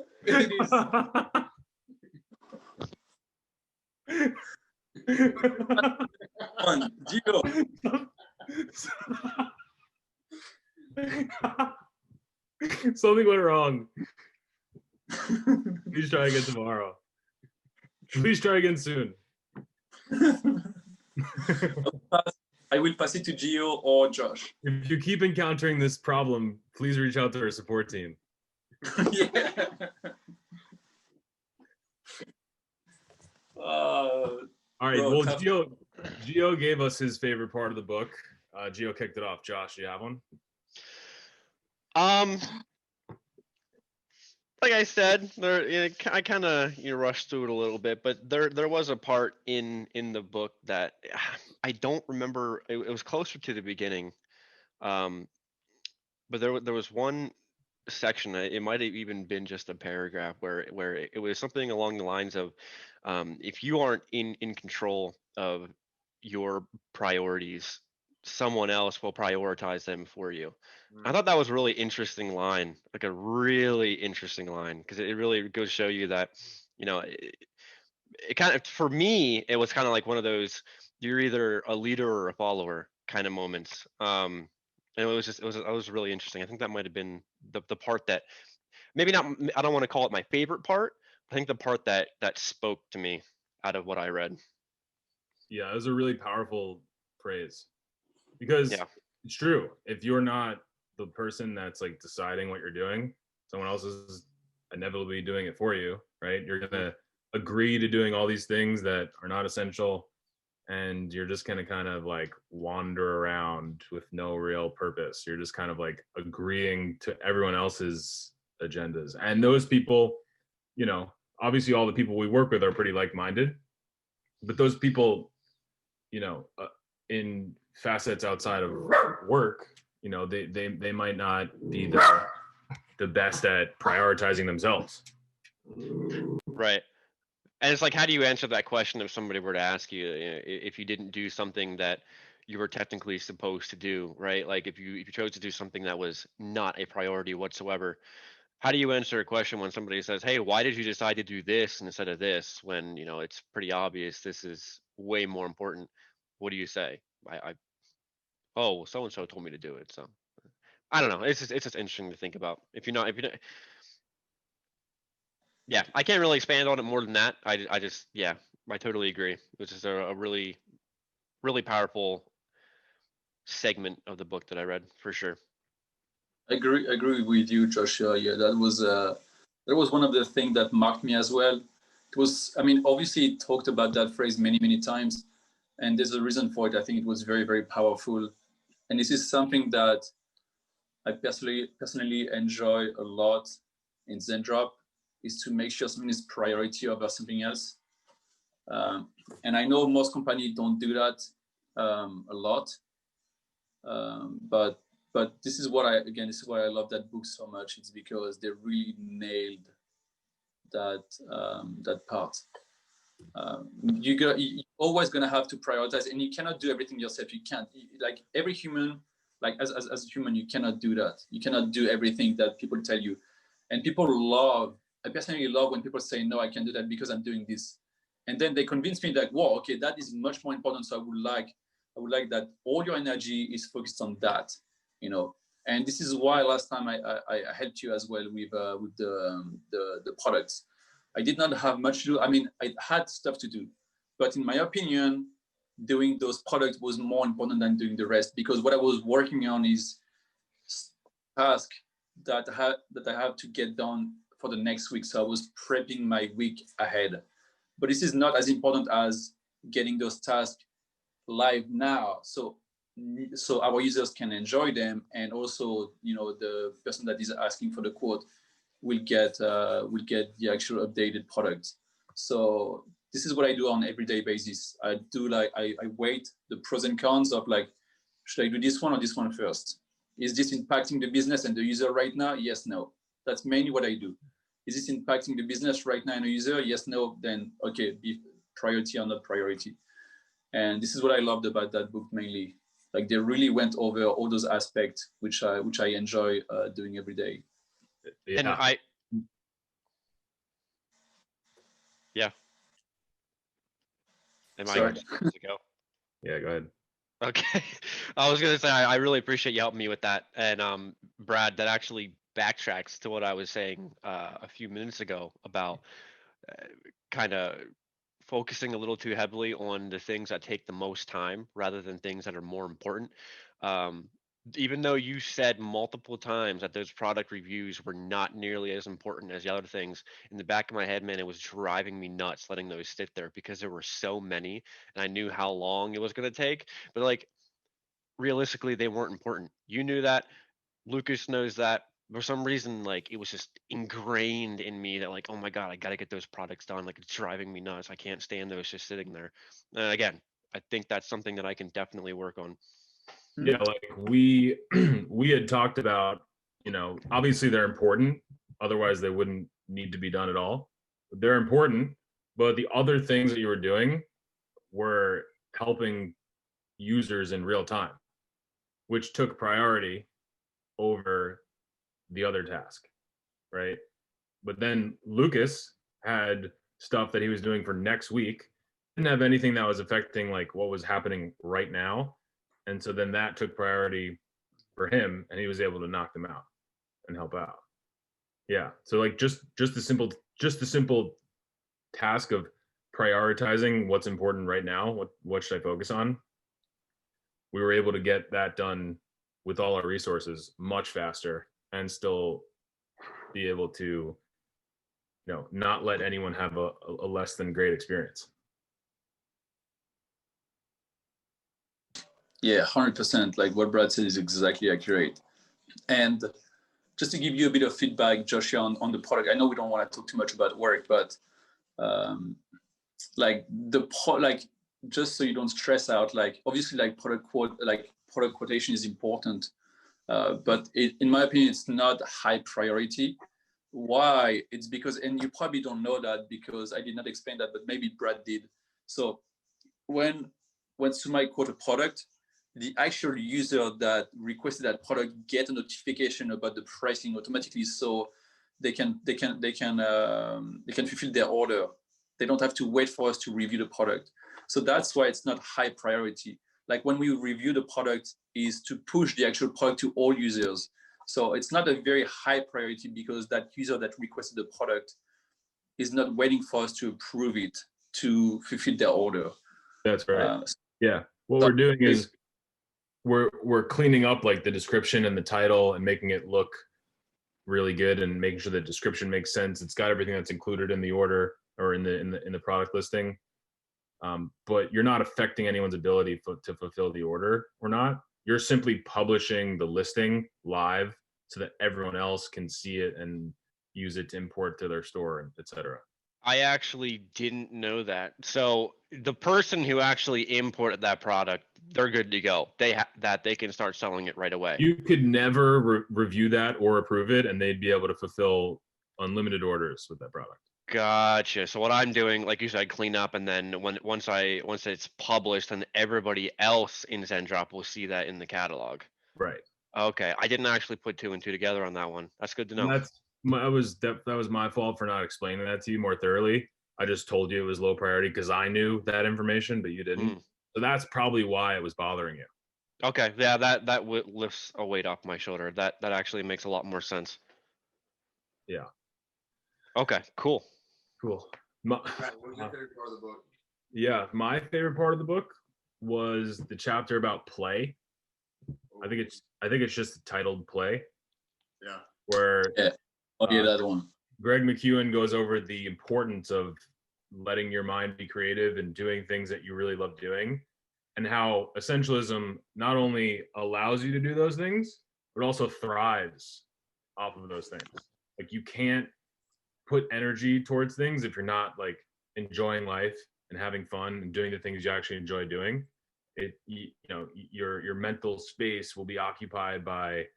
On, Gio. Something went wrong. Please try again tomorrow. Please try again soon. I will pass it to Gio or Josh. If you keep encountering this problem, please reach out to our support team. Yeah. All right. Well, Gio gave us his favorite part of the book. Gio kicked it off. Josh, do you have one? Like I said, I kind of rushed through it a little bit, but there was a part in the book that I don't remember. It was closer to the beginning, but there was one section. It might have even been just a paragraph where it was something along the lines of, if you aren't in control of your priorities, someone else will prioritize them for you. I thought that was a really interesting line, like a really interesting line, because it really goes to show you that, it kind of, for me, it was kind of like one of those, you're either a leader or a follower kind of moments. And it was really interesting. I think that might have been the part that maybe not, I don't want to call it my favorite part, but I think the part that spoke to me out of what I read. Yeah, it was a really powerful praise, because it's true. If you're not the person that's like deciding what you're doing, someone else is inevitably doing it for you, right? You're gonna agree to doing all these things that are not essential, and you're just gonna kind of like wander around with no real purpose. You're just kind of like agreeing to everyone else's agendas, and those people, obviously all the people we work with are pretty like-minded, but those people, in facets outside of work, they might not be the best at prioritizing themselves. Right. And it's like, how do you answer that question if somebody were to ask you, if you didn't do something that you were technically supposed to do, right? Like if you chose to do something that was not a priority whatsoever, how do you answer a question when somebody says, hey, why did you decide to do this instead of this when, it's pretty obvious this is way more important? What do you say? Oh, so-and-so told me to do it. So I don't know. It's just interesting to think about. If you don't, yeah, I can't really expand on it more than that. I totally agree. This is a really, really powerful segment of the book that I read for sure. I agree with you, Joshua. Yeah, that was one of the things that marked me as well. It was, obviously it talked about that phrase many, many times, and there's a reason for it. I think it was very, very powerful. And this is something that I personally enjoy a lot in Zendrop, is to make sure something is priority over something else. And I know most companies don't do that a lot, but this is why I love that book so much. It's because they really nailed that part. You're always gonna have to prioritize, and you cannot do everything yourself. You can't. Like every human, like as a human, you cannot do that. You cannot do everything that people tell you, and I personally love when people say, no, I can do that because I'm doing this, and then they convince me that, wow, okay, that is much more important. So I would like that all your energy is focused on that, And this is why last time I helped you as well with the products. I did not have much to do. I had stuff to do, but in my opinion, doing those products was more important than doing the rest, because what I was working on is tasks that I have to get done for the next week. So I was prepping my week ahead. But this is not as important as getting those tasks live now, so our users can enjoy them, and also the person that is asking for the quote will get the actual updated product. So this is what I do on an everyday basis. I weight the pros and cons of, like, should I do this one or this one first? Is this impacting the business and the user right now? Yes, no. That's mainly what I do. Is this impacting the business right now and the user? Yes, no. Then okay, be priority or not priority. And this is what I loved about that book mainly. Like, they really went over all those aspects, which I enjoy doing every day. Yeah. And Am Sorry. I supposed to go? Yeah, go ahead. Okay. I was gonna say I really appreciate you helping me with that. And Brad, that actually backtracks to what I was saying a few minutes ago about kind of focusing a little too heavily on the things that take the most time rather than things that are more important. Even though you said multiple times that those product reviews were not nearly as important as the other things, in the back of my head, man, it was driving me nuts letting those sit there because there were so many and I knew how long it was going to take. But like, realistically, they weren't important. You knew that. Lucas knows that. For some reason, like, it was just ingrained in me that, like, oh my God, I got to get those products done. Like, it's driving me nuts. I can't stand those just sitting there. And again, I think that's something that I can definitely work on. Yeah, like we had talked about, obviously they're important, otherwise they wouldn't need to be done at all. They're important, but the other things that you were doing were helping users in real time, which took priority over the other task, right? But then Lucas had stuff that he was doing for next week, didn't have anything that was affecting like what was happening right now. And so then that took priority for him, and he was able to knock them out and help out. Yeah. So like just the simple task of prioritizing what's important right now. What should I focus on? We were able to get that done with all our resources much faster and still be able to, not let anyone have a less than great experience. Yeah, 100%. Like what Brad said is exactly accurate. And just to give you a bit of feedback, Joshua, on the product, I know we don't want to talk too much about work, but like like just so you don't stress out. Like obviously, like product quotation is important, but in my opinion, it's not high priority. Why? It's because, and you probably don't know that because I did not explain that, but maybe Brad did. So when somebody quote a product, the actual user that requested that product get a notification about the pricing automatically, so they can fulfill their order. They don't have to wait for us to review the product. So that's why it's not high priority. Like when we review the product is to push the actual product to all users. So it's not a very high priority because that user that requested the product is not waiting for us to approve it to fulfill their order. That's right. Yeah. What so we're doing is we're cleaning up like the description and the title and making it look really good and making sure the description makes sense. It's got everything that's included in the order or in the product listing. But you're not affecting anyone's ability to fulfill the order or not. You're simply publishing the listing live so that everyone else can see it and use it to import to their store, etc. I actually didn't know that. So the person who actually imported that product, they're good to go. They can start selling it right away. You could never review that or approve it, and they'd be able to fulfill unlimited orders with that product. Gotcha. So what I'm doing, like you said, clean up, and then once it's published, then everybody else in Zendrop will see that in the catalog. Right. Okay. I didn't actually put 2 and 2 together on that one. That's good to know. That was my fault for not explaining that to you more thoroughly. I just told you it was low priority because I knew that information, but you didn't. So that's probably why it was bothering you. Okay. Yeah, that lifts a weight off my shoulder. That actually makes a lot more sense. Yeah. Okay. Cool. Cool. What was your favorite part of the book? Yeah, my favorite part of the book was the chapter about play. I think it's just titled Play. Yeah. Where that one. Greg Mckeown goes over the importance of letting your mind be creative and doing things that you really love doing, and how essentialism not only allows you to do those things, but also thrives off of those things. Like you can't put energy towards things if you're not like enjoying life and having fun and doing the things you actually enjoy doing. Your mental space will be occupied by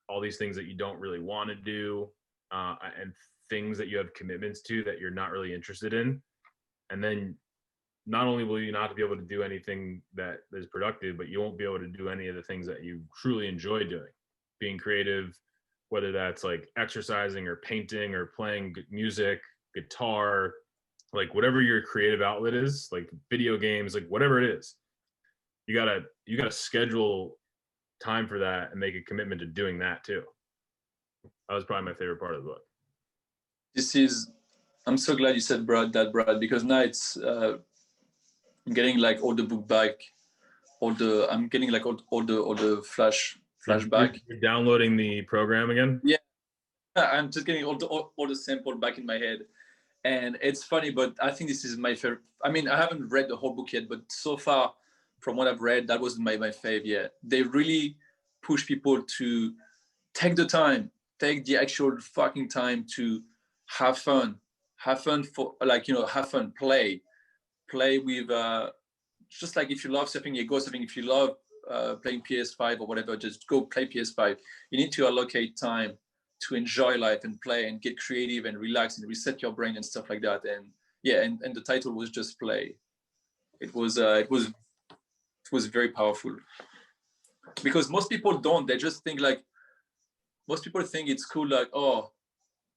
all these things that you don't really want to do, and things that you have commitments to that you're not really interested in. And then not only will you not be able to do anything that is productive, but you won't be able to do any of the things that you truly enjoy doing. Being creative, whether that's like exercising or painting or playing music, guitar, like whatever your creative outlet is, like video games, like whatever it is, you gotta schedule time for that and make a commitment to doing that too. That was probably my favorite part of the book. I'm so glad you said Brad, because now it's I'm getting like all the book back, I'm getting like all the flashback. You're downloading the program again? Yeah, I'm just getting all the sample back in my head. And it's funny, but I think this is my favorite. I mean, I haven't read the whole book yet, but so far from what I've read, that was my fave. Yeah, they really push people to take the actual fucking time to have fun for have fun, play with, just like if you love surfing, you go surfing. If you love playing PS5 or whatever, just go play PS5. You need to allocate time to enjoy life and play and get creative and relax and reset your brain and stuff like that. And yeah, and the title was just Play. It was very powerful, because most people don't. They just think like, most people think it's cool, like, oh,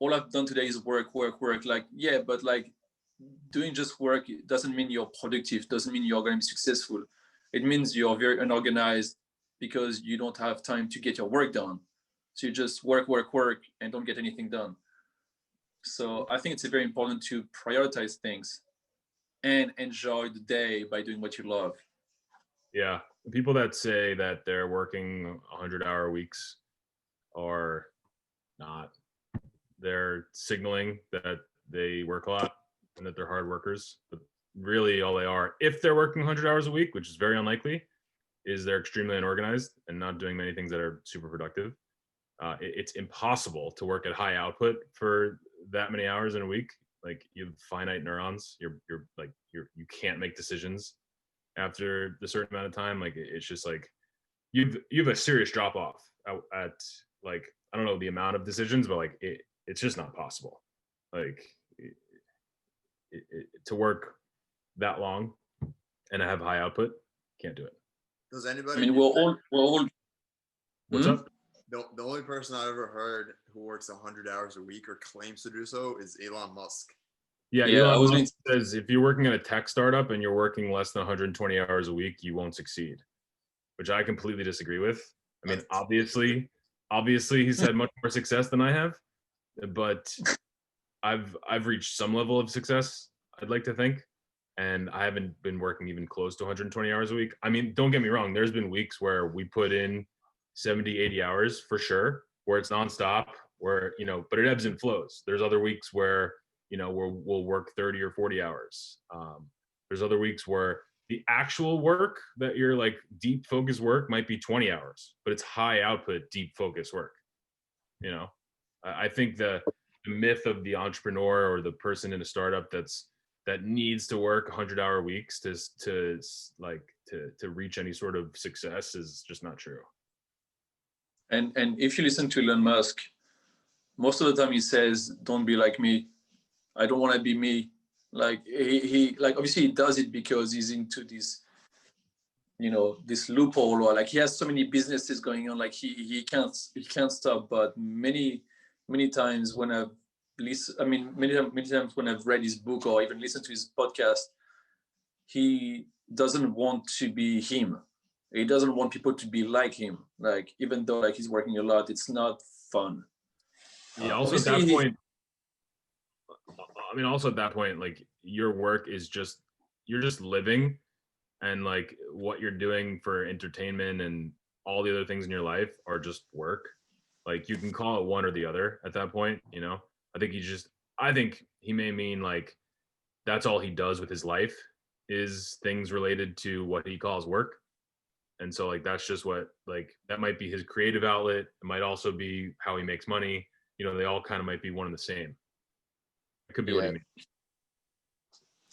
all I've done today is work. Like, yeah, but like doing just work doesn't mean you're productive, doesn't mean you're going to be successful. It means you're very unorganized because you don't have time to get your work done. So you just work and don't get anything done. So I think it's very important to prioritize things and enjoy the day by doing what you love. Yeah. People that say that they're working 100-hour weeks are not. They're signaling that they work a lot and that they're hard workers. But really all they are, if they're working 100 hours a week, which is very unlikely, is they're extremely unorganized and not doing many things that are super productive. It's impossible to work at high output for that many hours in a week. Like you have finite neurons. You can't make decisions after a certain amount of time. Like it's just like you have a serious drop off at like, I don't know the amount of decisions, but like it's just not possible. Like to work that long and have high output, can't do it. Does anybody? I mean, we're all. What's up? The only person I've ever heard who works 100 hours a week or claims to do so is Elon Musk. Yeah, Yeah, I Elon was Musk says if you're working at a tech startup and you're working less than 120 hours a week, you won't succeed, which I completely disagree with. I mean, obviously he's had much more success than I have, but I've reached some level of success, I'd like to think, and I haven't been working even close to 120 hours a week. I mean, don't get me wrong, there's been weeks where we put in 70, 80 hours for sure, where it's nonstop, where, but it ebbs and flows. There's other weeks where, we'll work 30 or 40 hours. There's other weeks where the actual work that you're like deep focus work might be 20 hours, but it's high output, deep focus work. I think the myth of the entrepreneur or the person in a startup that needs to work 100-hour weeks to reach any sort of success is just not true. And if you listen to Elon Musk, most of the time he says, "Don't be like me. I don't want to be me." Like he like obviously he does it because he's into this, this loophole, or like he has so many businesses going on, like he can't stop. But many times when many times when I've read his book or even listened to his podcast, he doesn't want to be him. He doesn't want people to be like him. Like even though like he's working a lot, it's not fun. Yeah. Also at that point, like your work is you're just living, and like what you're doing for entertainment and all the other things in your life are just work. Like you can call it one or the other at that point. I think he may mean like that's all he does with his life is things related to what he calls work. And so like that's just what, like that might be his creative outlet. It might also be how he makes money. They all kind of might be one and the same. It could be what he means.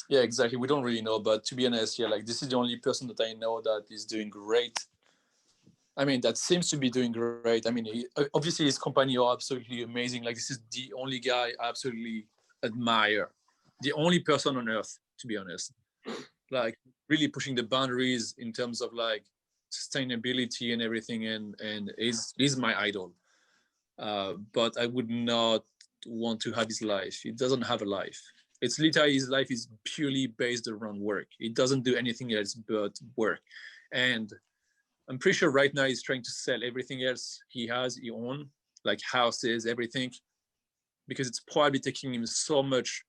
Yeah, exactly. We don't really know, but to be honest, like this is the only person that I know that is doing great. I mean, that seems to be doing great. I mean, obviously his company are absolutely amazing. Like this is the only guy I absolutely admire. The only person on earth, to be honest. Like really pushing the boundaries in terms of like sustainability and everything, and he's my idol. But I would not want to have his life. He doesn't have a life. It's literally his life is purely based around work. He doesn't do anything else but work. And I'm pretty sure right now he's trying to sell everything else he owns, like houses, everything, because it's probably taking him so much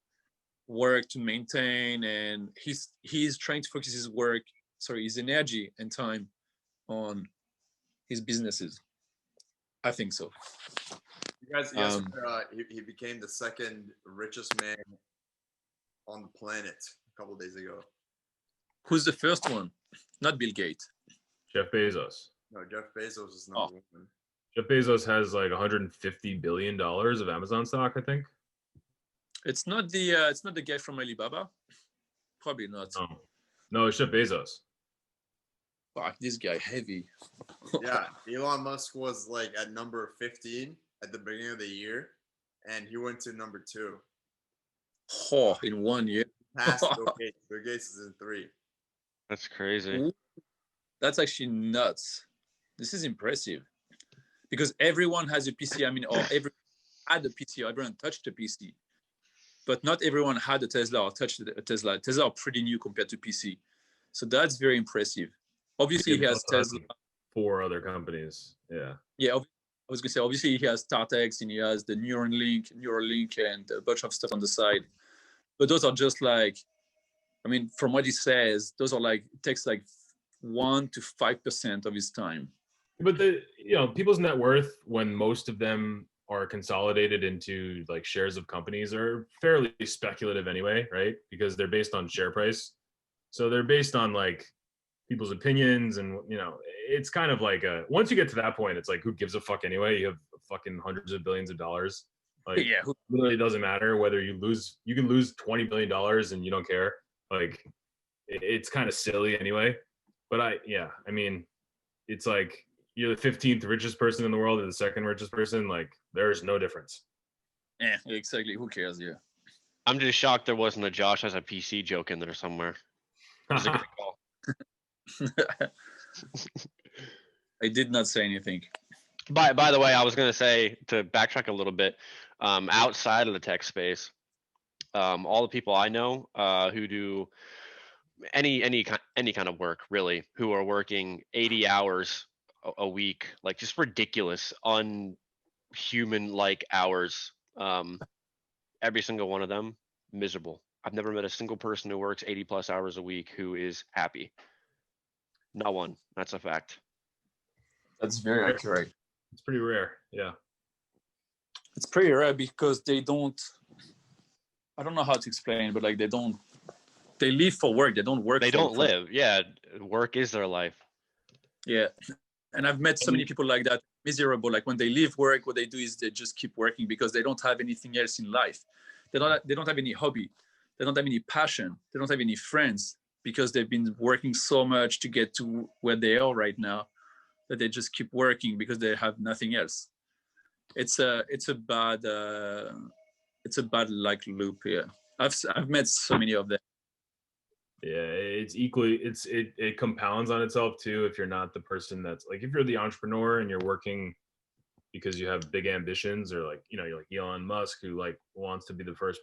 work to maintain, and he's trying to focus his energy and time on his businesses. I think so. You guys he became the second richest man on the planet a couple of days ago. Who's the first one? Not Bill Gates. Jeff Bezos. No, Jeff Bezos is number one. Jeff Bezos has like $150 billion of Amazon stock, I think. It's not the guy from Alibaba. Probably not. No, it's Jeff Bezos. Fuck, this guy heavy. Yeah, Elon Musk was like at number 15 at the beginning of the year, and he went to number 2. Oh, in 1 year. Past Bill Gates. Bill Gates is in 3. That's crazy. That's actually nuts. This is impressive because everyone has a PC. I mean, or everyone had a PC, or everyone touched a PC, but not everyone had a Tesla or touched a Tesla. Tesla are pretty new compared to PC, so that's very impressive. Obviously, he has Tesla. 4 other companies. Yeah. Yeah, I was gonna say obviously he has StartX and he has the Neuralink, and a bunch of stuff on the side. But those are just like, I mean, from what he says, those are like it takes like 1 to 5% of his time. But people's net worth, when most of them are consolidated into like shares of companies, are fairly speculative anyway, right? Because they're based on share price. So they're based on like people's opinions, and it's kind of like once you get to that point, it's like who gives a fuck anyway? You have fucking hundreds of billions of dollars Like, Yeah, literally doesn't matter whether you can lose $20 billion and you don't care. Like, it's kind of silly anyway. But I mean, it's like you're the 15th richest person in the world or the second richest person. Like, there's no difference. yeah, exactly. Who cares? Yeah. I'm just shocked there wasn't a Josh has a PC joke in there somewhere. It was a great call. I did not say anything. By the way, I was gonna say, to backtrack a little bit, outside of the tech space, all the people I know who do any kind of work really, who are working 80 hours a week, like just ridiculous, unhuman like hours. Every single one of them miserable. I've never met a single person who works 80 plus hours a week who is happy. Not one. That's a fact. That's very accurate. It's pretty rare. Yeah. It's pretty rare because they don't, I don't know how to explain, but like they live for work. They don't work. They for, don't for- live. Yeah, work is their life. Yeah. And I've met so many people like that, miserable. Like when they leave work, what they do is they just keep working because they don't have anything else in life. They don't have any hobby. They don't have any passion. They don't have any friends because they've been working so much to get to where they are right now that they just keep working because they have nothing else. It's a bad like loop here. I've met so many of them. Yeah, it's equally it compounds on itself too if you're not the person that's like, if you're the entrepreneur and you're working because you have big ambitions, or like, you're like Elon Musk, who like wants to be the first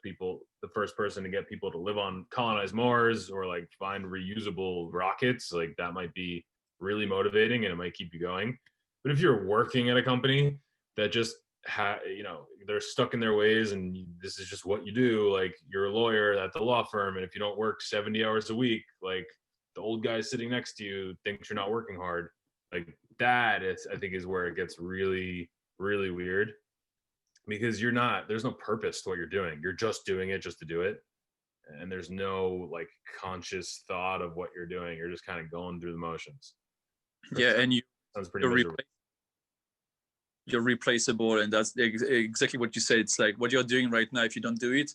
person to get people to live on, colonize Mars, or like find reusable rockets. Like, that might be really motivating and it might keep you going. But if you're working at a company that just they're stuck in their ways and this is just what you do, like you're a lawyer at the law firm, and if you don't work 70 hours a week, like the old guy sitting next to you thinks you're not working hard. Like, that I think is where it gets really, really weird, because there's no purpose to what you're doing. You're just doing it just to do it. And there's no like conscious thought of what you're doing. You're just kind of going through the motions. Yeah, and Sounds pretty miserable. You're replaceable, and that's exactly what you said. It's like what you're doing right now. If you don't do it,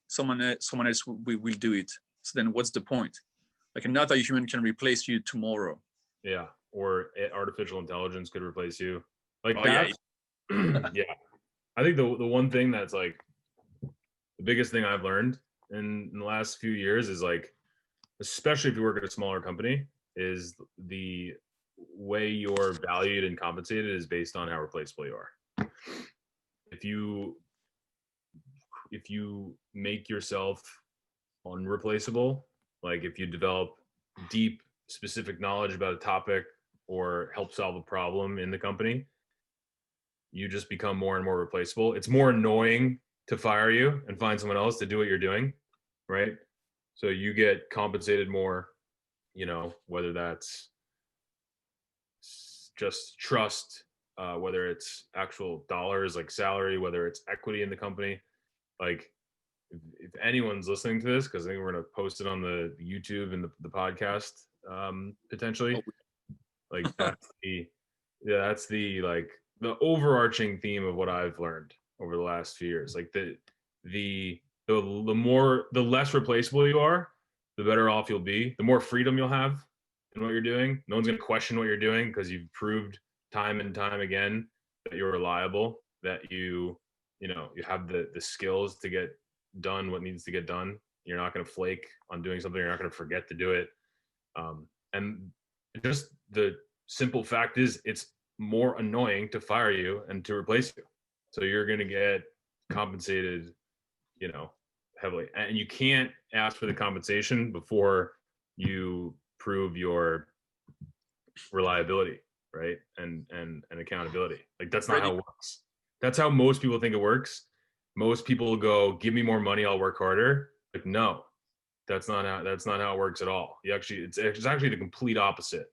someone else will do it. So then, what's the point? Like, another human can replace you tomorrow. Yeah, or artificial intelligence could replace you. Like, yeah. Yeah. I think the one thing that's like the biggest thing I've learned in the last few years is like, especially if you work at a smaller company, is the way you're valued and compensated is based on how replaceable you are. If you make yourself unreplaceable, like if you develop deep specific knowledge about a topic or help solve a problem in the company, you just become more and more replaceable. It's more annoying to fire you and find someone else to do what you're doing, right? So you get compensated more, whether that's just trust, whether it's actual dollars like salary, whether it's equity in the company. Like, if anyone's listening to this, because I think we're going to post it on the YouTube and the podcast potentially. Like, that's the like the overarching theme of what I've learned over the last few years. Like, the less replaceable you are, the better off you'll be. The more freedom you'll have in what you're doing. No one's going to question what you're doing because you've proved time and time again that you're reliable, that you have the skills to get done what needs to get done. You're not going to flake on doing something. You're not going to forget to do it. And just the simple fact is, it's more annoying to fire you and to replace you. So you're going to get compensated, heavily. And you can't ask for the compensation before you prove your reliability, right? And accountability. Like, that's not how it works. That's how most people think it works. Most people go, give me more money, I'll work harder. Like, no, that's not how it works at all. It's actually the complete opposite,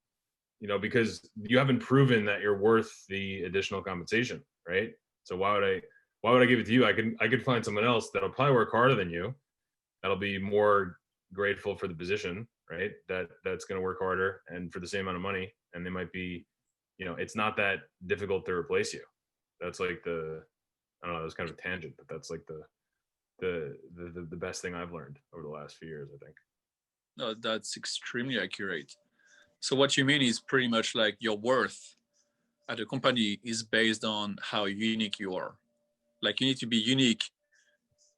because you haven't proven that you're worth the additional compensation, right? So why would I give it to you? I could find someone else that'll probably work harder than you, that'll be more grateful for the position, right? That's going to work harder and for the same amount of money, and they might be, it's not that difficult to replace you. That's like I don't know, it was kind of a tangent, but that's like the best thing I've learned over the last few years, I think. No, that's extremely accurate. So what you mean is pretty much like your worth at a company is based on how unique you are. Like you need to be unique,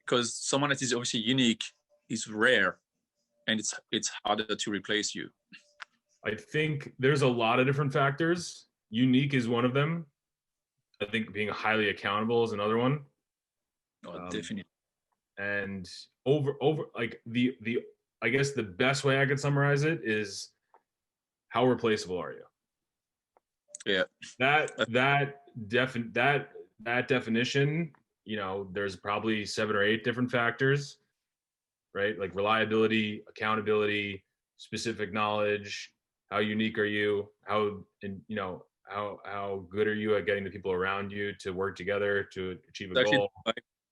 because someone that is obviously unique is rare, and it's harder to replace you. I think there's a lot of different factors. Unique is one of them. I think being highly accountable is another one. Definitely. And over like the I guess the best way I could summarize it is, how replaceable are you? Yeah. That definition, you know, there's probably 7 or 8 different factors, right? Like reliability, accountability, specific knowledge, how unique are you, how good are you at getting the people around you to work together to achieve a goal?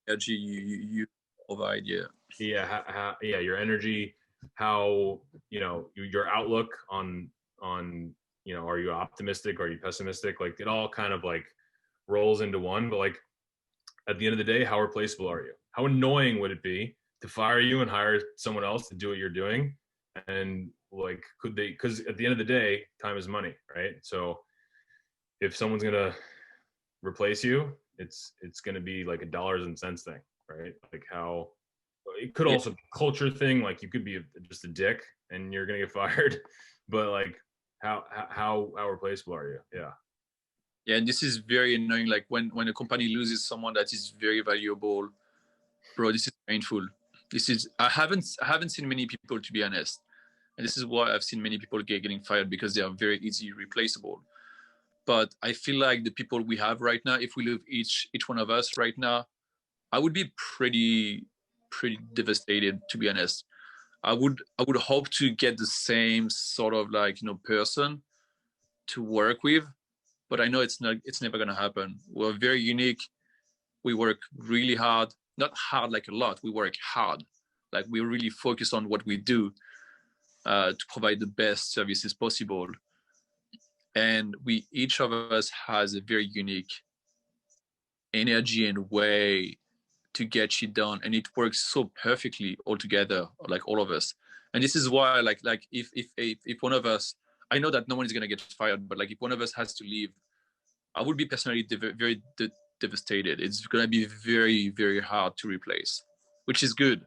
Energy you provide, yeah. Yeah, your energy, how, you know, your outlook on you know, are you optimistic, are you pessimistic? Like it all kind of like rolls into one. But like at the end of the day, how replaceable are you? How annoying would it be to fire you and hire someone else to do what you're doing? And like, could they, because at the end of the day, time is money, right? So if someone's gonna replace you, it's gonna be like a dollars and cents thing, right? Like how it could also be a culture thing. Like you could be just a dick and you're gonna get fired, but like how replaceable are you? Yeah. Yeah, and this is very annoying. Like when a company loses someone that is very valuable, bro, this is painful. I haven't seen many people, to be honest, and this is why I've seen many people getting fired, because they are very easily replaceable. But I feel like the people we have right now, if we lose each one of us right now, I would be pretty devastated, to be honest. I would hope to get the same sort of like, you know, person to work with, but I know it's never gonna happen. We're very unique. We work really hard, not hard like a lot. We work hard, like we really focus on what we do to provide the best services possible. And each of us has a very unique energy and way to get shit done, and it works so perfectly all together, like all of us. And this is why like if one of us, I know that no one is going to get fired, but like if one of us has to leave, I would be personally very devastated. It's going to be very, very hard to replace, which is good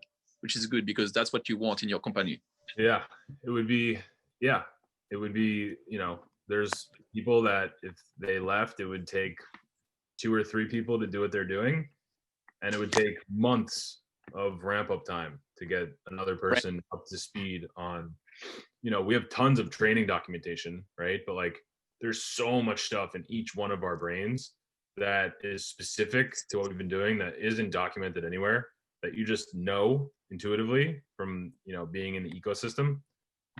because that's what you want in your company. Yeah, it would be, you know, there's people that if they left, it would take 2 or 3 people to do what they're doing. And it would take months of ramp up time to get another person up to speed on, you know, we have tons of training documentation, right? But like there's so much stuff in each one of our brains that is specific to what we've been doing that isn't documented anywhere, that you just know intuitively from, you know, being in the ecosystem,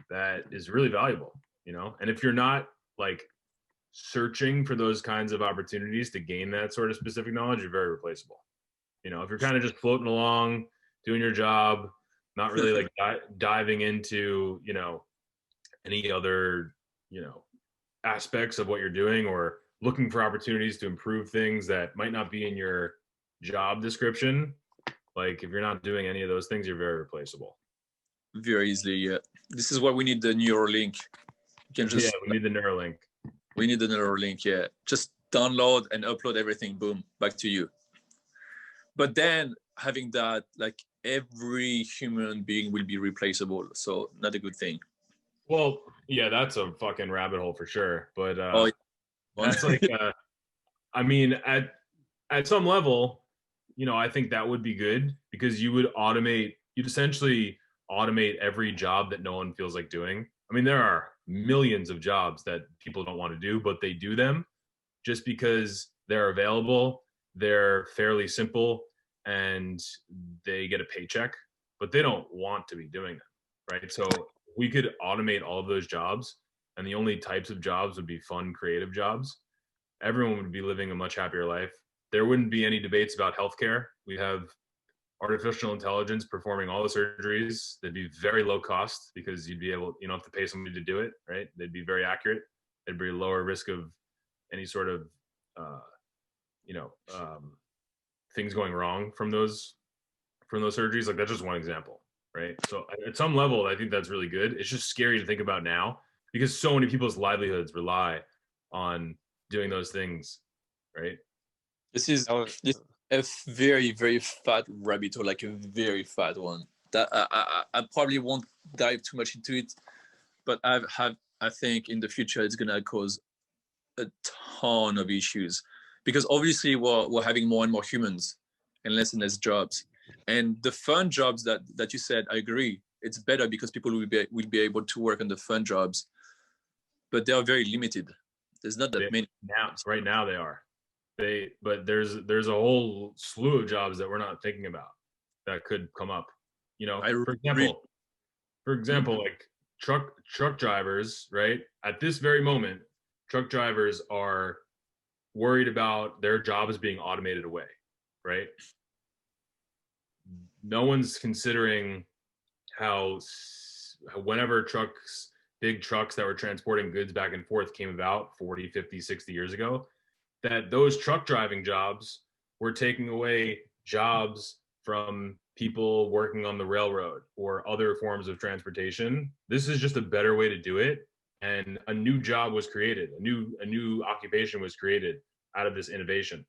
that is really valuable, you know? And if you're not like searching for those kinds of opportunities to gain that sort of specific knowledge, you're very replaceable. You know, if you're kind of just floating along, doing your job, not really like diving into, you know, any other, you know, aspects of what you're doing, or looking for opportunities to improve things that might not be in your job description. Like if you're not doing any of those things, you're very replaceable. Very easily, yeah. This is why we need the Neuralink. You can just, we need the Neuralink. We need the Neuralink, yeah. Just download and upload everything, boom, back to you. But then having that, like every human being will be replaceable. So not a good thing. Well, yeah, that's a fucking rabbit hole for sure. But that's like, I mean, at some level, you know, I think that would be good, because you'd essentially automate every job that no one feels like doing. I mean, there are millions of jobs that people don't want to do, but they do them just because they're available. They're fairly simple and they get a paycheck, but they don't want to be doing them, right? So we could automate all of those jobs, and the only types of jobs would be fun, creative jobs. Everyone would be living a much happier life. There wouldn't be any debates about healthcare. We have artificial intelligence performing all the surgeries. They'd be very low cost because you don't have to pay somebody to do it, right? They'd be very accurate. There'd be lower risk of any sort of, things going wrong from those surgeries. Like that's just one example, right? So at some level, I think that's really good. It's just scary to think about now because so many people's livelihoods rely on doing those things, right? This is a very, very fat rabbit hole, like a very fat one. That I probably won't dive too much into it, but I think in the future it's gonna cause a ton of issues because obviously we're having more and more humans and less jobs. And the fun jobs that you said, I agree, it's better because people will be able to work on the fun jobs, but they are very limited. There's not that many. Right now they are. But there's a whole slew of jobs that we're not thinking about that could come up. You know, for example, like truck drivers, right? At this very moment, truck drivers are worried about their jobs being automated away, right? No one's considering how whenever big trucks that were transporting goods back and forth came about 40, 50, 60 years ago, that those truck driving jobs were taking away jobs from people working on the railroad or other forms of transportation. This is just a better way to do it. And a new job was created, a new occupation was created out of this innovation.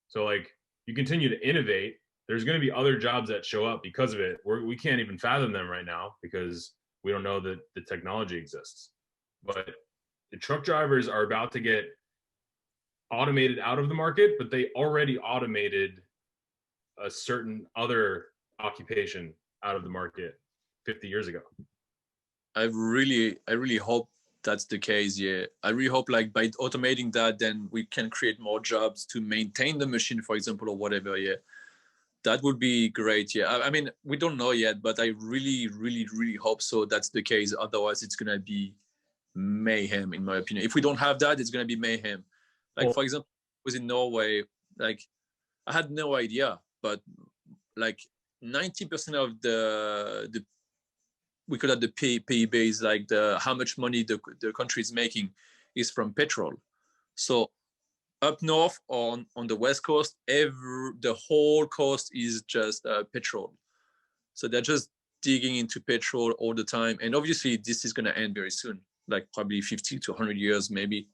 So like you continue to innovate, there's going to be other jobs that show up because of it. We can't even fathom them right now because we don't know that the technology exists. But the truck drivers are about to get automated out of the market, but they already automated a certain other occupation out of the market 50 years ago. I really hope that's the case. Yeah, I really hope like by automating that, then we can create more jobs to maintain the machine, for example, or whatever. Yeah, that would be great. Yeah, I mean, we don't know yet, but I really hope so. That's the case. Otherwise, it's gonna be mayhem, in my opinion. If we don't have that, it's gonna be mayhem. Like for example, I was in Norway. Like I had no idea, but like 90% of the we call it the PIB is like how much money the country is making is from petrol. So up north on the west coast, the whole coast is just petrol. So they're just digging into petrol all the time, and obviously this is going to end very soon, like probably 50 to 100 years, maybe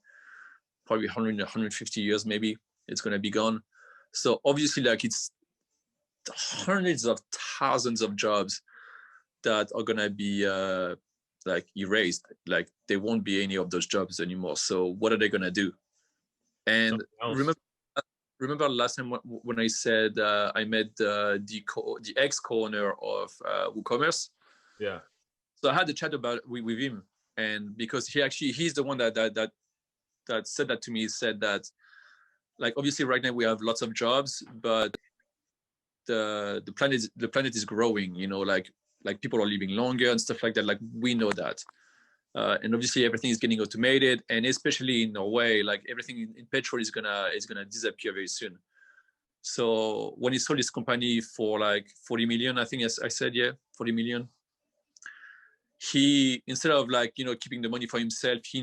probably 100 150 years, maybe it's going to be gone. So obviously like it's hundreds of thousands of jobs that are going to be like erased. Like there won't be any of those jobs anymore. So what are they going to do? And remember last time when I said I met the ex-co-owner of WooCommerce? Yeah. So I had a chat with him, and because he's the one that said that to me. He said that like obviously right now we have lots of jobs, but the planet is growing. You know, like people are living longer and stuff like that. Like we know that. And obviously everything is getting automated, and especially in Norway, like everything in petrol is gonna disappear very soon. So when he sold his company for like 40 million, I think I said, yeah, 40 million. He, instead of like, you know, keeping the money for himself, he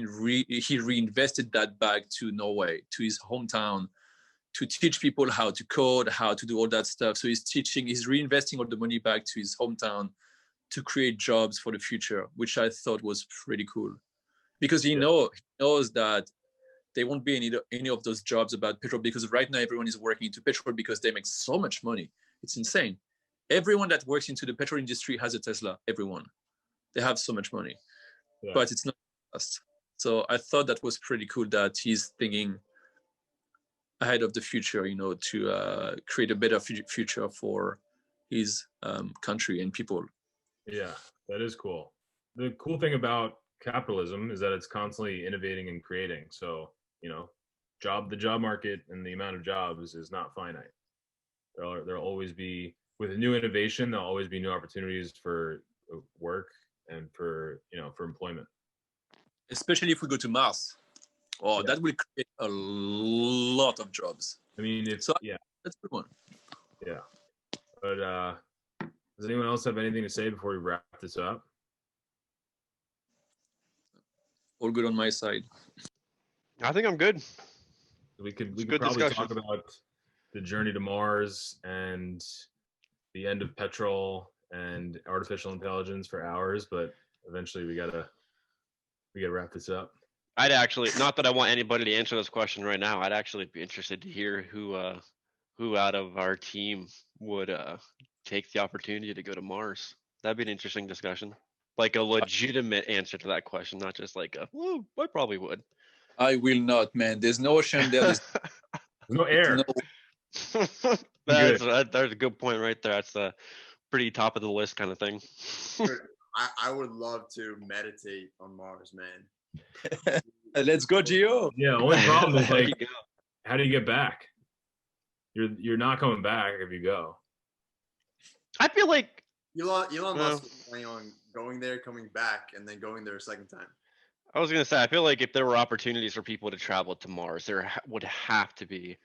reinvested that back to Norway, to his hometown, to teach people how to code, how to do all that stuff. So he's reinvesting all the money back to his hometown to create jobs for the future, which I thought was pretty cool, because he knows that there won't be any of those jobs about petrol, because right now everyone is working into petrol because they make so much money. It's insane. Everyone that works into the petrol industry has a Tesla. Everyone, they have so much money, but it's not fast. So I thought that was pretty cool that he's thinking ahead of the future, you know, to create a better future for his country and people. Yeah, that is cool. The cool thing about capitalism is that it's constantly innovating and creating. So, you know, the job market and the amount of jobs is not finite. There'll always be, with a new innovation, there'll always be new opportunities for work and for, you know, for employment. Especially if we go to Mars. Oh, that will create a lot of jobs. I mean, that's a good one. Yeah. But does anyone else have anything to say before we wrap this up? All good on my side. I think I'm good. We could probably talk about the journey to Mars and the end of petrol and artificial intelligence for hours, but eventually we gotta wrap this up. I'd actually, not that I want anybody to answer this question right now. I'd actually be interested to hear who out of our team would take the opportunity to go to Mars. That'd be an interesting discussion. Like a legitimate answer to that question, not just like a, well, I probably would. I will not, man. There's no ocean there. There's No air. no, That's a good point right there. That's the pretty top of the list kind of thing. I would love to meditate on Mars, man. let's go, Gio. Yeah, only problem is There like, you go. how do you get back? You're not coming back if you go. I feel like Elon Musk is planning on going there, coming back, and then going there a second time. I was gonna say, I feel like if there were opportunities for people to travel to Mars, there would have to be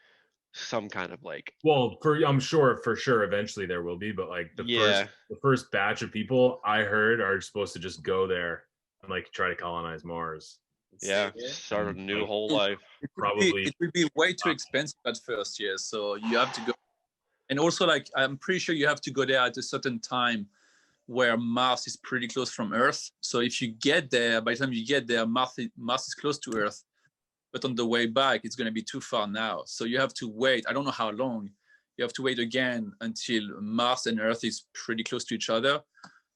some kind of like. Well, I'm sure for sure eventually there will be, but like the first batch of people I heard are supposed to just go there and like try to colonize Mars. Yeah, start a new whole life. Probably It will be way too expensive at first, yeah. So you have to go, and also like I'm pretty sure you have to go there at a certain time where Mars is pretty close from Earth. So if you get there, by the time you get there, Mars is close to Earth, but on the way back, it's going to be too far now. So you have to wait. I don't know how long. You have to wait again until Mars and Earth is pretty close to each other,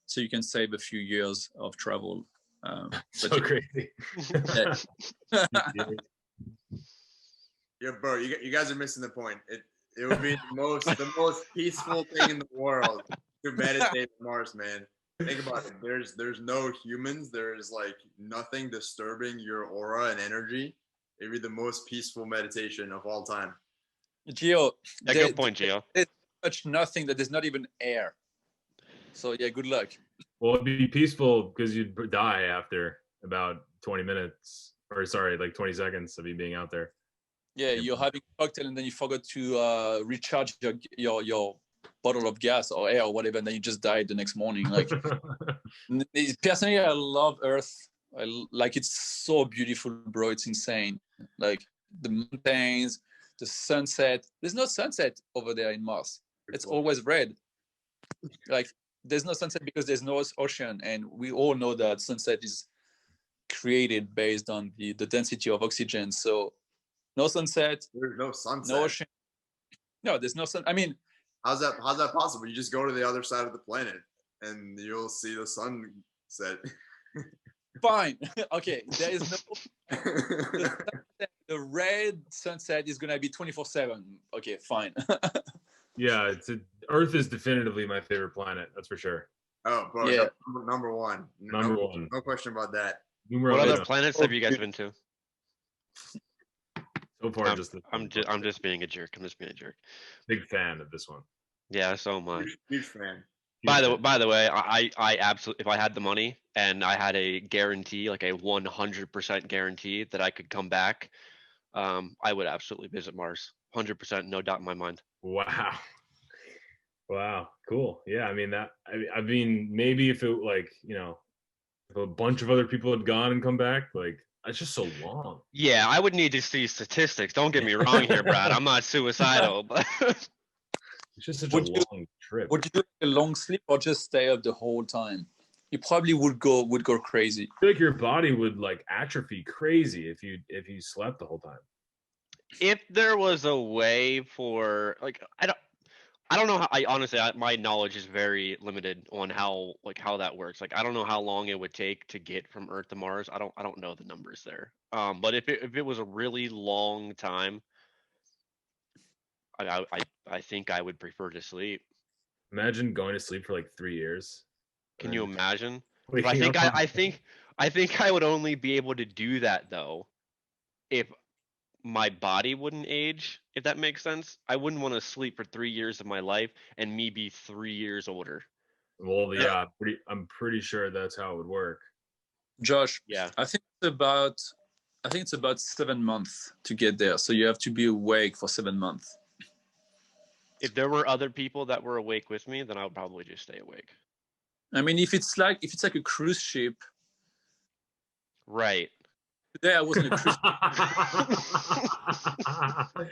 so you can save a few years of travel. so crazy. Yeah, bro, you guys are missing the point. It would be the most peaceful thing in the world to meditate on Mars, man. Think about it. There's no humans. There's like nothing disturbing your aura and energy. It'd be the most peaceful meditation of all time. Gio, Good point, Gio. There's much nothing that there's not even air. So yeah, good luck. Well, it'd be peaceful because you'd die after about 20 minutes, or sorry, like 20 seconds of you being out there. Yeah, you're having a cocktail and then you forgot to recharge your bottle of gas or air or whatever, and then you just died the next morning. Like personally, I love Earth. Like it's so beautiful, bro. It's insane. Like the mountains, the sunset. There's no sunset over there in Mars. It's always red. Like there's no sunset because there's no ocean, and we all know that sunset is created based on the density of oxygen. So no sunset. There's no sunset. No ocean. No, there's no sun. I mean, how's that possible? You just go to the other side of the planet and you'll see the sun set. Fine. Okay, there is no the red sunset is gonna be 24/7. Okay, fine. Yeah, Earth is definitively my favorite planet. That's for sure. Oh, bro, yeah. Number one. Number one. No question about that. What other planets have you guys been to? So far, I'm just being a jerk. I'm just being a jerk. Big fan of this one. Yeah, so much. Huge fan. By the way, I absolutely, if I had the money and I had a guarantee, like a 100% guarantee that I could come back, I would absolutely visit Mars. 100%, no doubt in my mind. Wow, cool. Yeah, I mean maybe if it like, if a bunch of other people had gone and come back, like it's just so long. Yeah, I would need to see statistics. Don't get me wrong here, Brad. I'm not suicidal, but it's just such a long trip. Would you do a long sleep or just stay up the whole time? You probably would go crazy. I feel like your body would like atrophy crazy if you slept the whole time. If there was a way for like, I don't know how. I honestly, my knowledge is very limited on how that works. Like, I don't know how long it would take to get from Earth to Mars. I don't know the numbers there. But if it was a really long time, I think I would prefer to sleep. Imagine going to sleep for like 3 years. Can you imagine? But I think I would only be able to do that though, if my body wouldn't age, if that makes sense. I wouldn't want to sleep for 3 years of my life and me be 3 years older. Well, yeah, I'm pretty sure that's how it would work. Josh, yeah, I think it's about 7 months to get there. So you have to be awake for 7 months. If there were other people that were awake with me, then I would probably just stay awake. I mean, if it's like a cruise ship, right? Today I wasn't a cruise ship.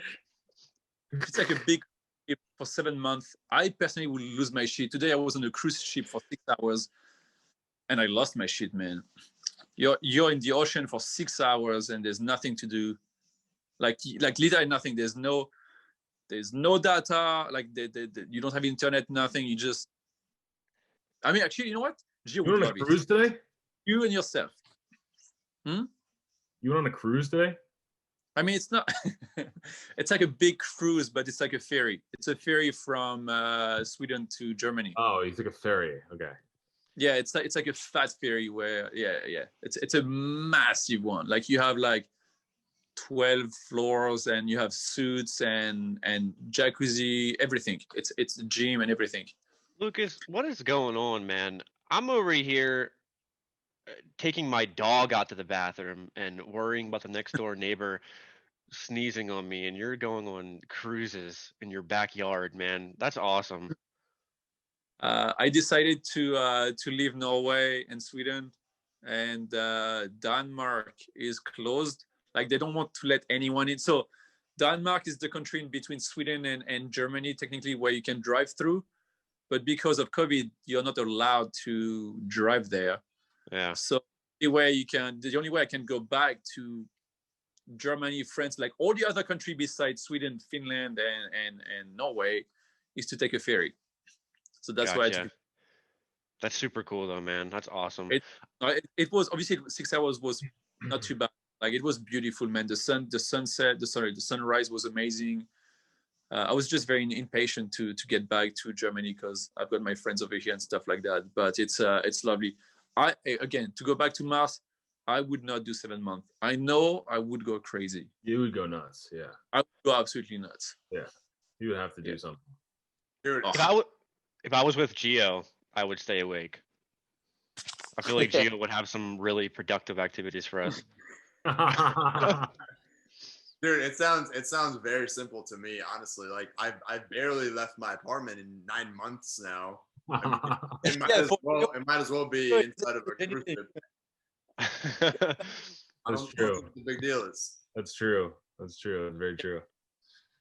it's like a big trip for 7 months. I personally will lose my shit. Today I was on a cruise ship for 6 hours, and I lost my shit, man. You're in the ocean for 6 hours, and there's nothing to do. Like literally nothing. There's no data. Like you don't have internet. Nothing. You just. I mean, actually, you know what? Gio You would went on a love it. cruise today? You and yourself. You went on a cruise today? I mean, it's not. It's like a big cruise, but it's like a ferry. It's a ferry from Sweden to Germany. Oh, you took a ferry. Okay. Yeah, it's like a fat ferry where it's a massive one. Like you have like 12 floors, and you have suits and jacuzzi, everything. It's a gym and everything. Lucas, what is going on, man? I'm over here taking my dog out to the bathroom and worrying about the next door neighbor sneezing on me, and you're going on cruises in your backyard, man. That's awesome. I decided to leave Norway and Sweden, and Denmark is closed. Like they don't want to let anyone in. So Denmark is the country in between Sweden and Germany, technically, where you can drive through. But because of COVID, you're not allowed to drive there. Yeah. So the only way I can go back to Germany, France, like all the other countries besides Sweden, Finland, and Norway, is to take a ferry. So that's why I took. That's super cool though, man. That's awesome. It was obviously 6 hours was not too bad. Like it was beautiful, man. The sunrise was amazing. I was just very impatient to get back to Germany because I've got my friends over here and stuff like that. But it's lovely. Again, to go back to Mars, I would not do 7 months. I know I would go crazy. You would go nuts. Yeah. I would go absolutely nuts. Yeah. You would have to do something. Dude, If I was with Gio, I would stay awake. I feel like Gio would have some really productive activities for us. Dude, it sounds very simple to me, honestly. Like I've barely left my apartment in 9 months now. I mean, it might as well be inside of a cruise ship. That's true. What the big deal is. That's true. That's true. That's very true.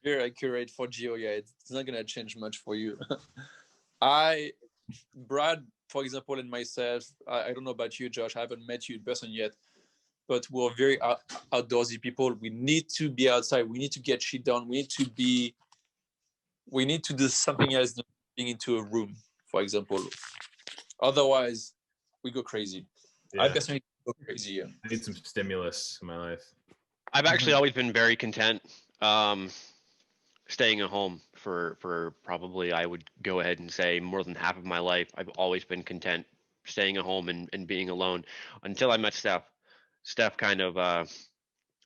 Very accurate for Gio. Yeah, it's not gonna change much for you. Brad, for example, and myself, I don't know about you, Josh. I haven't met you in person yet, but we're very outdoorsy people. We need to be outside. We need to get shit done. We need to do something else than being into a room, for example. Otherwise, we go crazy. Yeah. I personally go crazy. Yeah. I need some stimulus in my life. I've actually always been very content staying at home for probably, I would go ahead and say, more than half of my life. I've always been content staying at home and being alone until I met Steph. Steph kind of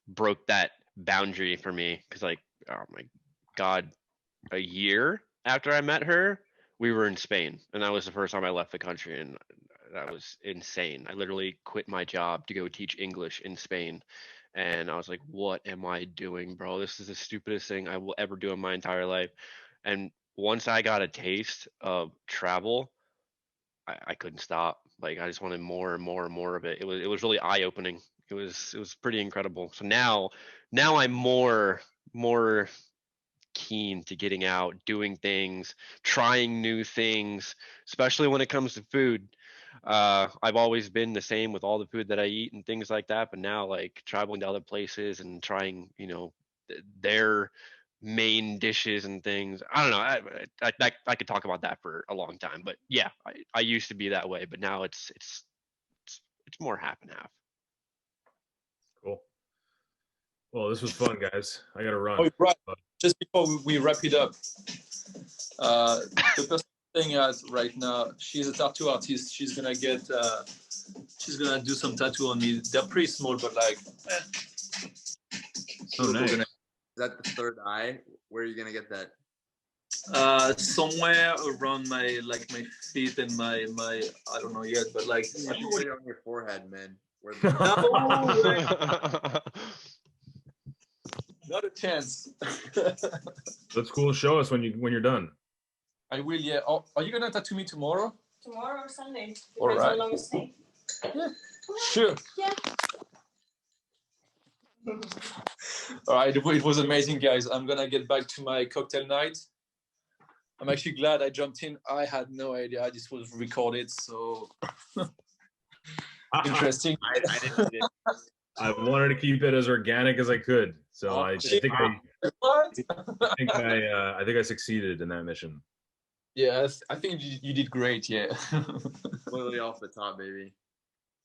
broke that boundary for me because, like, oh my God, a year after I met her, we were in Spain, and that was the first time I left the country, and that was insane. I literally quit my job to go teach English in Spain. And I was like, what am I doing, bro? This is the stupidest thing I will ever do in my entire life. And once I got a taste of travel, I couldn't stop. Like, I just wanted more and more and more of it. It was really eye-opening. It was pretty incredible. So now I'm more keen to getting out, doing things, trying new things, especially when it comes to food. I've always been the same with all the food that I eat and things like that, but now, like, traveling to other places and trying, their main dishes and things. I don't know. I could talk about that for a long time, but yeah, I used to be that way, but now it's more half and half. Cool. Well, this was fun, guys. I gotta run. Oh, right. Just before we wrap it up, the person thing as right now, she's a tattoo artist. She's gonna do some tattoo on me. They're pretty small, but like. Oh, nice. Is that the third eye? Where are you gonna get that? Somewhere around my feet and my I don't know yet, but like. You should put it on your forehead, man. Not a chance. That's cool. Show us when you're done. I will, yeah. Oh, are you gonna tattoo me tomorrow? Tomorrow or Sunday. Depends All right. how long it stays. Yeah. Sure. Yeah. All right, it was amazing, guys. I'm gonna get back to my cocktail night. I'm actually glad I jumped in. I had no idea this was recorded, so interesting. I didn't see it. I wanted to keep it as organic as I could, so I think What? I think I succeeded in that mission. Yes, I think you did great. Yeah. Completely off the top, baby.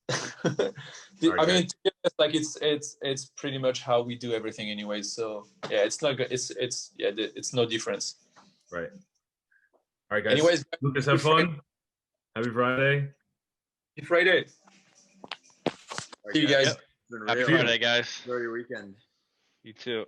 I mean, to be honest, like it's pretty much how we do everything anyway. So yeah, it's not good. It's no difference. Right. All right, guys. Anyways, Lucas, have fun. Happy Friday. Happy Friday. See you guys. It's been Happy real. Friday, guys. Enjoy your weekend. You too.